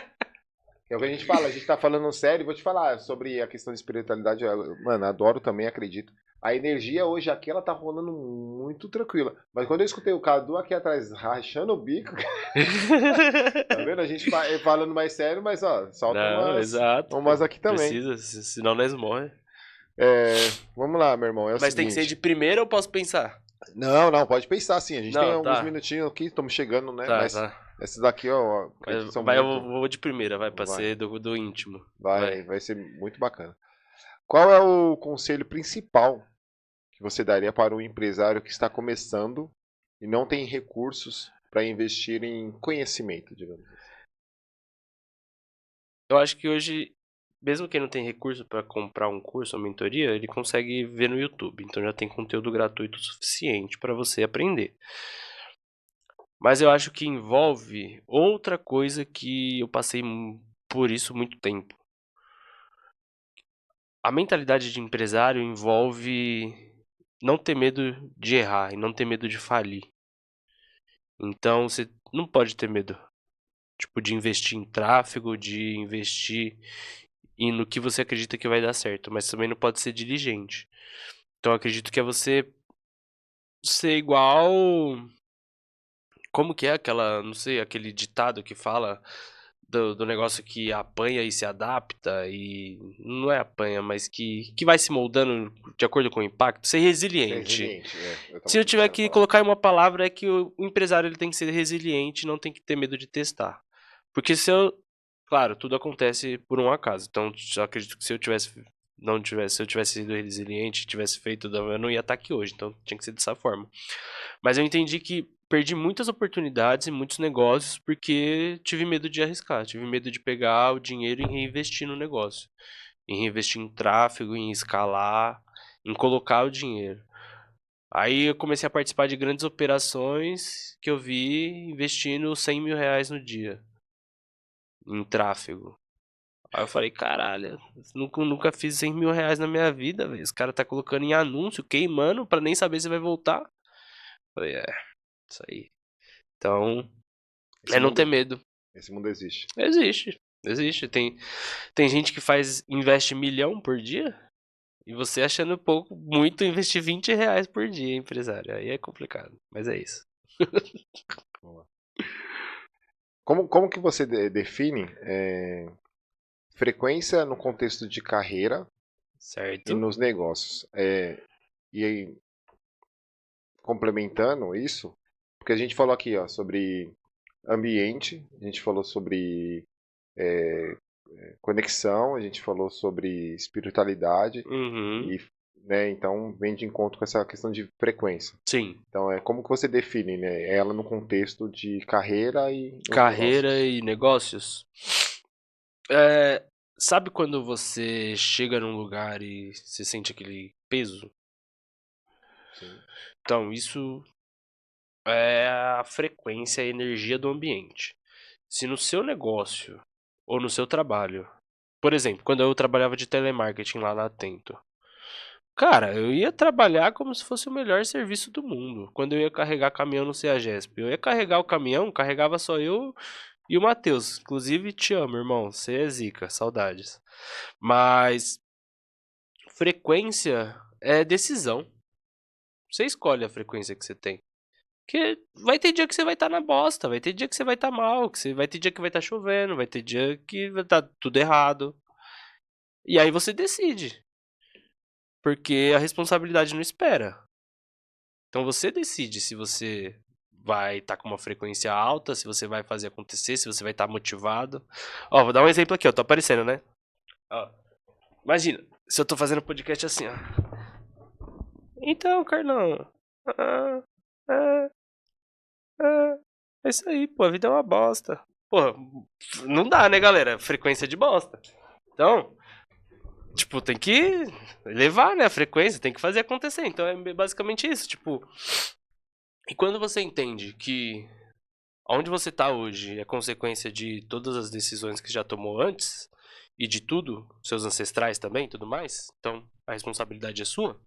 É o que a gente fala, a gente tá falando sério, vou te falar sobre a questão de espiritualidade, mano, adoro também, acredito. A energia hoje aqui, ela tá rolando muito tranquila. Mas quando eu escutei o Cadu aqui atrás rachando o bico, tá vendo? A gente falando mais sério, mas ó, solta Não, exato. umas Pô, aqui também. precisa, senão nós morremos. Vamos lá, meu irmão, é o Mas tem que ser de seguinte. primeira ou posso pensar? Não, pode pensar sim. A gente tem Não, alguns tá. minutinhos aqui, estamos chegando, né? Tá, Mas tá. esses daqui, ó, acredito que são Vai, eu muito. vou de primeira, vai, pra Vai. ser do íntimo. Vai ser muito bacana. Qual é o conselho principal que você daria para um empresário que está começando e não tem recursos para investir em conhecimento, digamos assim? Eu acho que hoje, mesmo quem não tem recurso para comprar um curso ou mentoria, ele consegue ver no YouTube. Então já tem conteúdo gratuito o suficiente para você aprender. Mas eu acho que envolve outra coisa que eu passei por isso muito tempo. A mentalidade de empresário envolve não ter medo de errar e não ter medo de falir. Então você não pode ter medo, tipo, de investir em tráfego, de investir no que você acredita que vai dar certo, mas também não pode ser diligente. Então eu acredito que é você ser igual. Como que é aquela, não sei, aquele ditado que fala do negócio que apanha e se adapta e não é apanha, mas que vai se moldando de acordo com o impacto, ser resiliente. Resiliente, Se eu tiver que colocar em uma palavra é que o empresário ele tem que ser resiliente, não tem que ter medo de testar. Porque se eu, claro, tudo acontece por um acaso. Então, eu acredito que se eu tivesse não tivesse, se eu tivesse sido resiliente, tivesse feito, eu não ia estar aqui hoje, então tinha que ser dessa forma. Mas eu entendi que perdi muitas oportunidades e muitos negócios porque tive medo de arriscar, tive medo de pegar o dinheiro e reinvestir no negócio, em reinvestir em tráfego, em escalar, em colocar o dinheiro. Aí eu comecei a participar de grandes operações que eu vi investindo 100 mil reais no dia em tráfego. Aí eu falei, caralho, nunca fiz 100 mil reais na minha vida, velho. Esse cara tá colocando em anúncio, queimando, pra nem saber se vai voltar. Eu falei, isso aí. Então, Esse é não ter mundo, medo. esse mundo existe. Existe. Tem gente que investe 1 milhão por dia e você achando pouco, muito investir 20 reais por dia, empresário. Aí é complicado, mas é isso. Vamos lá. Como que você define frequência no contexto de carreira e Certo? nos negócios? E aí, complementando isso, porque a gente falou aqui ó, sobre ambiente, a gente falou sobre conexão, a gente falou sobre espiritualidade Uhum. e, né, então vem de encontro com essa questão de frequência. Sim. Então como que você define, né, ela no contexto de carreira e nos Carreira negócios? e negócios. É, sabe quando você chega num lugar e você sente aquele peso? Sim. Então, isso é a frequência e a energia do ambiente. Se no seu negócio ou no seu trabalho, por exemplo, quando eu trabalhava de telemarketing lá na Atento, cara, eu ia trabalhar como se fosse o melhor serviço do mundo. Quando eu ia carregar caminhão no CEAGESP, eu ia carregar o caminhão, carregava só eu e o Matheus. Inclusive, te amo, irmão. Você é zica, saudades. Mas frequência é decisão. Você escolhe a frequência que você tem. Porque vai ter dia que você vai estar na bosta, vai ter dia que você vai estar mal, vai ter dia que vai estar chovendo, vai ter dia que vai estar tudo errado. E aí você decide, porque a responsabilidade não espera. Então você decide se você vai estar com uma frequência alta, se você vai fazer acontecer, se você vai estar motivado. Ó, vou dar um exemplo aqui, ó, tô aparecendo, né? Ó, imagina, se eu tô fazendo podcast assim, ó. Então, Carlão, ah, ah, ah, é isso aí, pô, a vida é uma bosta. Pô, não dá, né, galera? Frequência de bosta. Então, tipo, tem que levar, né, a frequência, tem que fazer acontecer. Então é basicamente isso, tipo. E quando você entende que onde você tá hoje é consequência de todas as decisões que já tomou antes e de tudo, seus ancestrais também, tudo mais, então a responsabilidade é sua.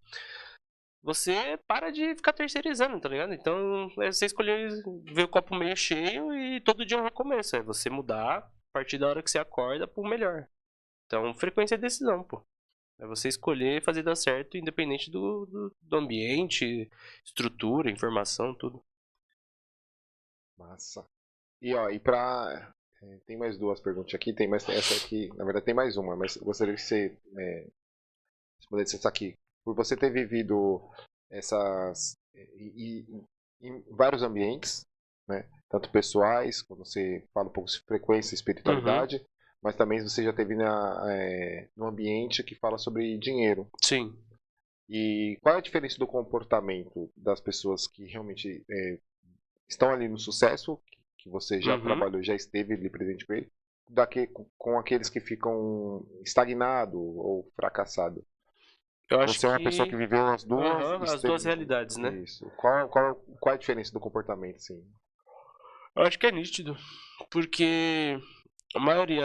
Você para de ficar terceirizando, tá ligado? Então é você escolher ver o copo meio cheio e todo dia é um recomeço. É você mudar a partir da hora que você acorda pro melhor. Então, frequência é decisão, pô. É você escolher fazer dar certo, independente do ambiente, estrutura, informação, tudo. Massa. E ó, tem mais duas perguntas aqui, tem mais essa aqui, na verdade tem mais uma, mas eu gostaria que você respondesse essa aqui. Por você ter vivido essas em vários ambientes, né? Tanto pessoais, quando você fala um pouco de frequência e Uhum, espiritualidade, mas também você já teve no ambiente que fala sobre dinheiro. sim. E qual é a diferença do comportamento das pessoas que realmente estão ali no sucesso, que você já Uhum. trabalhou, já esteve ali presente com ele, com aqueles que ficam estagnados ou fracassados? Eu acho Você é uma pessoa que que. viveu as duas, Aham, as duas realidades, né? isso. Qual é a diferença do comportamento, assim? Eu acho que é nítido. Porque a maioria.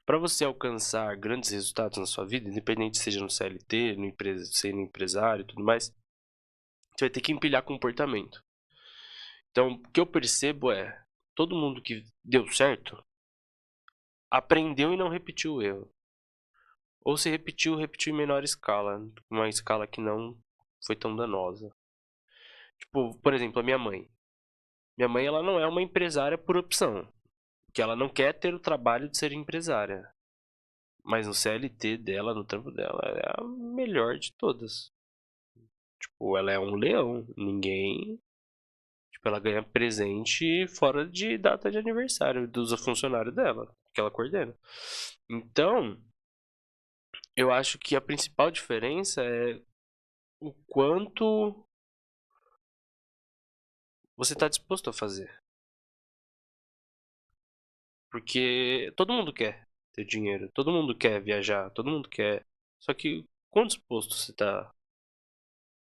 Para você alcançar grandes resultados na sua vida, independente seja no CLT, sendo empresário e tudo mais, você vai ter que empilhar comportamento. Então, o que eu percebo é, todo mundo que deu certo aprendeu e não repetiu o erro. Ou se repetiu, repetiu em menor escala, uma escala que não foi tão danosa. Tipo, por exemplo, a minha mãe. Minha mãe, ela não é uma empresária por opção, que ela não quer ter o trabalho de ser empresária. Mas no CLT dela, no trampo dela, ela é a melhor de todas. Tipo, ela é um leão. Ninguém. Tipo, ela ganha presente fora de data de aniversário dos funcionários dela, que ela coordena. Então, Eu acho que a principal diferença é o quanto você tá disposto a fazer. Porque todo mundo quer ter dinheiro, todo mundo quer viajar, todo mundo quer. Só que quão disposto você tá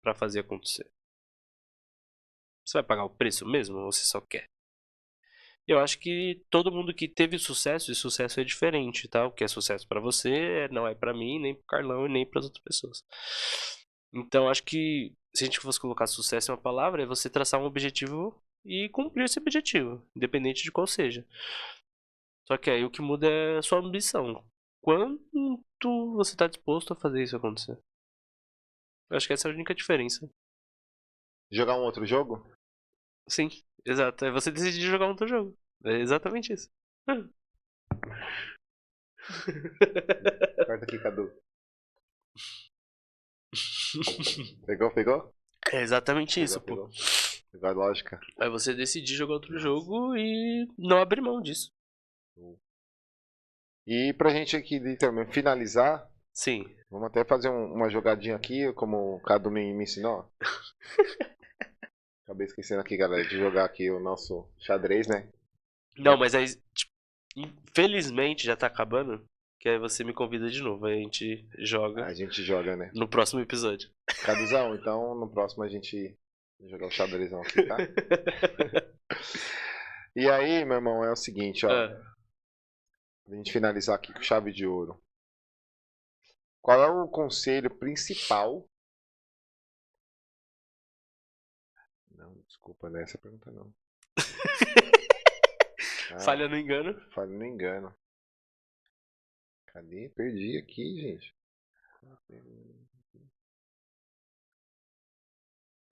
pra fazer acontecer? Você vai pagar o preço mesmo ou você só quer? Eu acho que todo mundo que teve sucesso, e sucesso é diferente, tá? O que é sucesso pra você não é pra mim, nem pro Carlão e nem pras outras pessoas. Então acho que se a gente fosse colocar sucesso em uma palavra, é você traçar um objetivo e cumprir esse objetivo, independente de qual seja. Só que aí o que muda é a sua ambição. Quanto você está disposto a fazer isso acontecer? Eu acho que essa é a única diferença. Jogar um outro jogo? Sim, exato. É você decidir jogar um outro jogo. É exatamente isso. Corta aqui, Cadu. Pegou? É exatamente isso, pô. Pegou. Pegou a lógica. É você decidir jogar outro jogo e não abrir mão disso. E pra gente aqui também finalizar, Sim. vamos até fazer uma jogadinha aqui, como o Cadu me ensinou. Acabei esquecendo aqui, galera, de jogar aqui o nosso xadrez, né? Não, mas aí, tipo, infelizmente já tá acabando. Que aí você me convida de novo. Aí a gente joga A gente joga, né? no próximo episódio. Caduzão, então no próximo a gente vai jogar o xadrezão aqui, tá? E aí, meu irmão, é o seguinte, ó. Ah, Pra gente finalizar aqui com chave de ouro. Qual é o conselho principal? Não, desculpa, não é essa pergunta não. falha no engano. Falha no engano. Cadê? Perdi aqui, gente.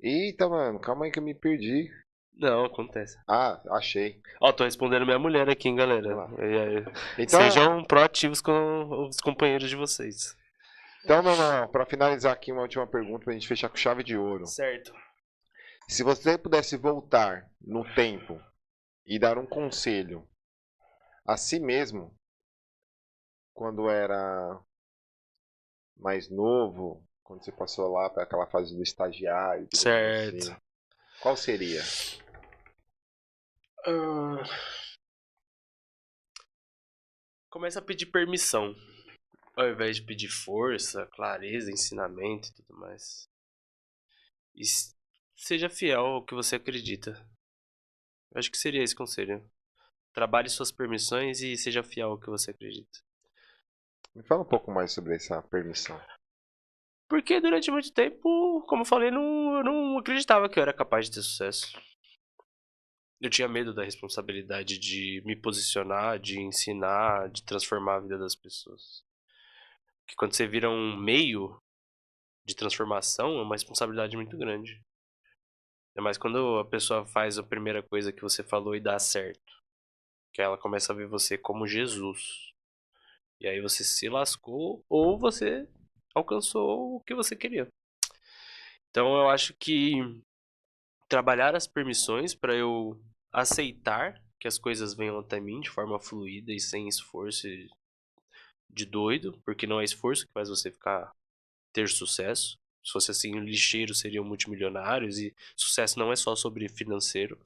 Eita, mano, calma aí que eu me perdi. Não, acontece. Ah, achei. Ó, tô respondendo minha mulher aqui, hein, galera. Vamos lá. Então, Sejam proativos com os companheiros de vocês. então, meu irmão, pra finalizar aqui uma última pergunta pra gente fechar com chave de ouro. Certo. Se você pudesse voltar no tempo e dar um conselho a si mesmo, quando era mais novo, quando você passou lá para aquela fase do estagiário, digamos Certo. assim, qual seria? Começa a pedir permissão. Ao invés de pedir força, clareza, ensinamento e tudo mais. E seja fiel ao que você acredita. Eu acho que seria esse conselho. Trabalhe suas permissões e seja fiel ao que você acredita. Me fala um pouco mais sobre essa permissão. Porque durante muito tempo, como eu falei, eu não acreditava que eu era capaz de ter sucesso. Eu tinha medo da responsabilidade de me posicionar, de ensinar, de transformar a vida das pessoas. Porque quando você vira um meio de transformação, é uma responsabilidade muito grande. É mais quando a pessoa faz a primeira coisa que você falou e dá certo. Que ela começa a ver você como Jesus. E aí você se lascou ou você alcançou o que você queria. Então eu acho que trabalhar as permissões para eu aceitar que as coisas venham até mim de forma fluida e sem esforço de doido, porque não é esforço que faz você ter sucesso. Se fosse assim, lixeiros seriam multimilionários e sucesso não é só sobre financeiro,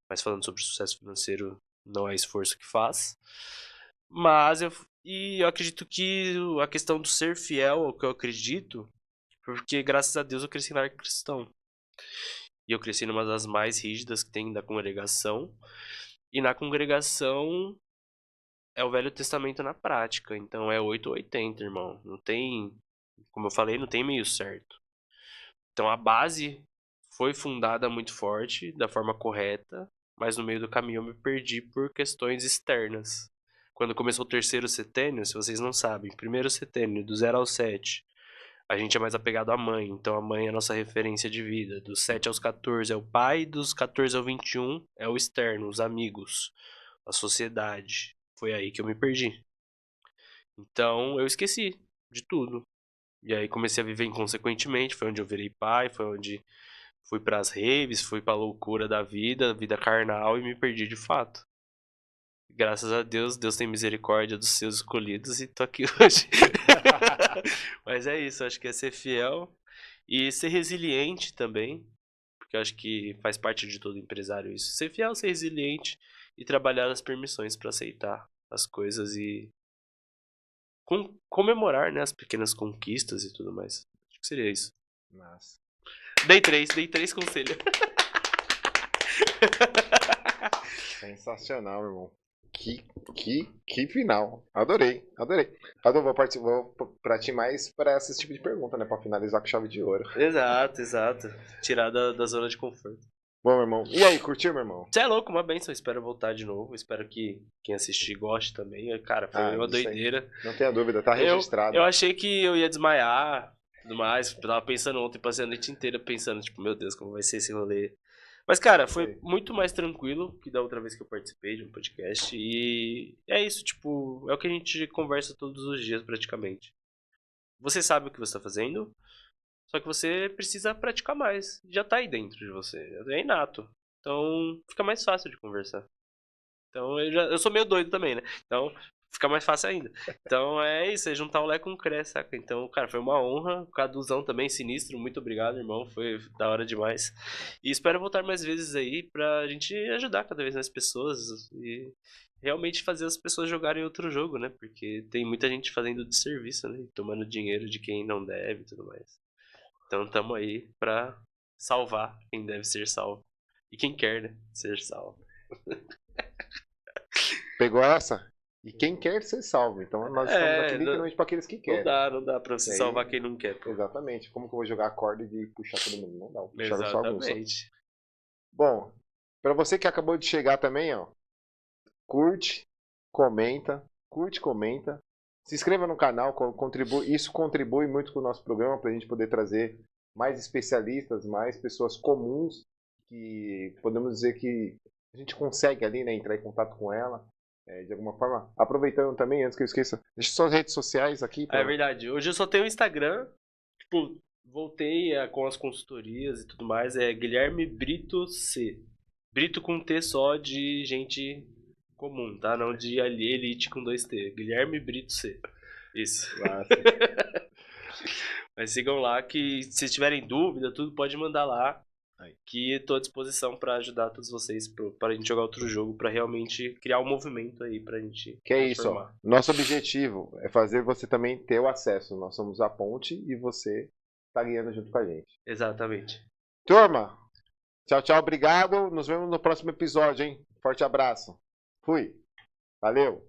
mas falando sobre sucesso financeiro, não é esforço que faz. Mas eu acredito que a questão do ser fiel ao que eu acredito, porque graças a Deus eu cresci em lar cristão. E eu cresci numa das mais rígidas que tem da congregação. E na congregação é o Velho Testamento na prática. Então é 8 ou 80, irmão. Não tem, como eu falei, não tem meio certo. Então a base foi fundada muito forte, da forma correta, mas no meio do caminho eu me perdi por questões externas. Quando começou o terceiro setênio, se vocês não sabem, primeiro setênio, do 0 ao 7, a gente é mais apegado à mãe, então a mãe é a nossa referência de vida. Dos 7 aos 14 é o pai, dos 14 ao 21 é o externo, os amigos, a sociedade. Foi aí que eu me perdi. Então eu esqueci de tudo. E aí comecei a viver inconsequentemente, foi onde eu virei pai, foi onde fui pras raves, fui pra loucura da vida carnal e me perdi de fato. Graças a Deus, Deus tem misericórdia dos seus escolhidos e tô aqui hoje. Mas é isso, acho que é ser fiel e ser resiliente também, porque eu acho que faz parte de todo empresário isso. Ser fiel, ser resiliente e trabalhar nas permissões para aceitar as coisas e comemorar, né, as pequenas conquistas e tudo mais. Acho que seria isso. Massa. Dei três conselhos. Sensacional, meu irmão. Que final. Adorei. Radu, vou pra ti mais para esse tipo de pergunta, né? Pra finalizar com chave de ouro. Exato. Tirar da zona de conforto. Bom, meu irmão. E aí, curtiu, meu irmão? Você é louco, uma benção. Espero voltar de novo. Espero que quem assistir goste também. Cara, foi uma Isso aí. doideira. Não tenha dúvida, tá registrado. Eu achei que eu ia desmaiar, tudo mais. Eu tava pensando ontem, passei a noite inteira pensando, tipo, meu Deus, como vai ser esse rolê. Mas, cara, foi muito mais tranquilo que da outra vez que eu participei de um podcast. E é isso, tipo, é o que a gente conversa todos os dias praticamente. Você sabe o que você tá fazendo, só que você precisa praticar mais. Já tá aí dentro de você, é inato. Então fica mais fácil de conversar. Então eu sou meio doido também, né? Então fica mais fácil ainda. Então é isso, é juntar o Lé com o Cré, saca? Então, cara, foi uma honra. O Caduzão também, sinistro. Muito obrigado, irmão. Foi da hora demais. E espero voltar mais vezes aí pra gente ajudar cada vez mais pessoas e realmente fazer as pessoas jogarem outro jogo, né? Porque tem muita gente fazendo desserviço, né? Tomando dinheiro de quem não deve e tudo mais. Então tamo aí pra salvar quem deve ser salvo. E quem quer, né? Ser salvo. Pegou essa? E quem quer ser salvo. Então nós estamos aqui literalmente para aqueles que querem. Não dá pra você salvar quem não quer. Pô. Exatamente. Como que eu vou jogar a corda e puxar todo mundo? Não dá. Puxar só alguns. Exatamente. Bom, para você que acabou de chegar também, ó, curte, comenta, se inscreva no canal, isso contribui muito com o nosso programa para a gente poder trazer mais especialistas, mais pessoas comuns que podemos dizer que a gente consegue ali, né, entrar em contato com ela de alguma forma. Aproveitando também, antes que eu esqueça, deixa suas redes sociais aqui. É verdade. Hoje eu só tenho o Instagram. Tipo, voltei com as consultorias e tudo mais. É Guilherme Brito C. Brito com T só de gente comum, tá? Não de elite com 2T. Guilherme Brito C. Isso. Mas sigam lá que se tiverem dúvida, tudo pode mandar lá. Que estou à disposição para ajudar todos vocês para a gente jogar outro jogo, para realmente criar um movimento aí pra gente. Que é isso, ó. Nosso objetivo é fazer você também ter o acesso. Nós somos a ponte e você tá guiando junto com a gente. Exatamente. Turma, tchau, obrigado. Nos vemos no próximo episódio, hein? Forte abraço. Fui. Valeu.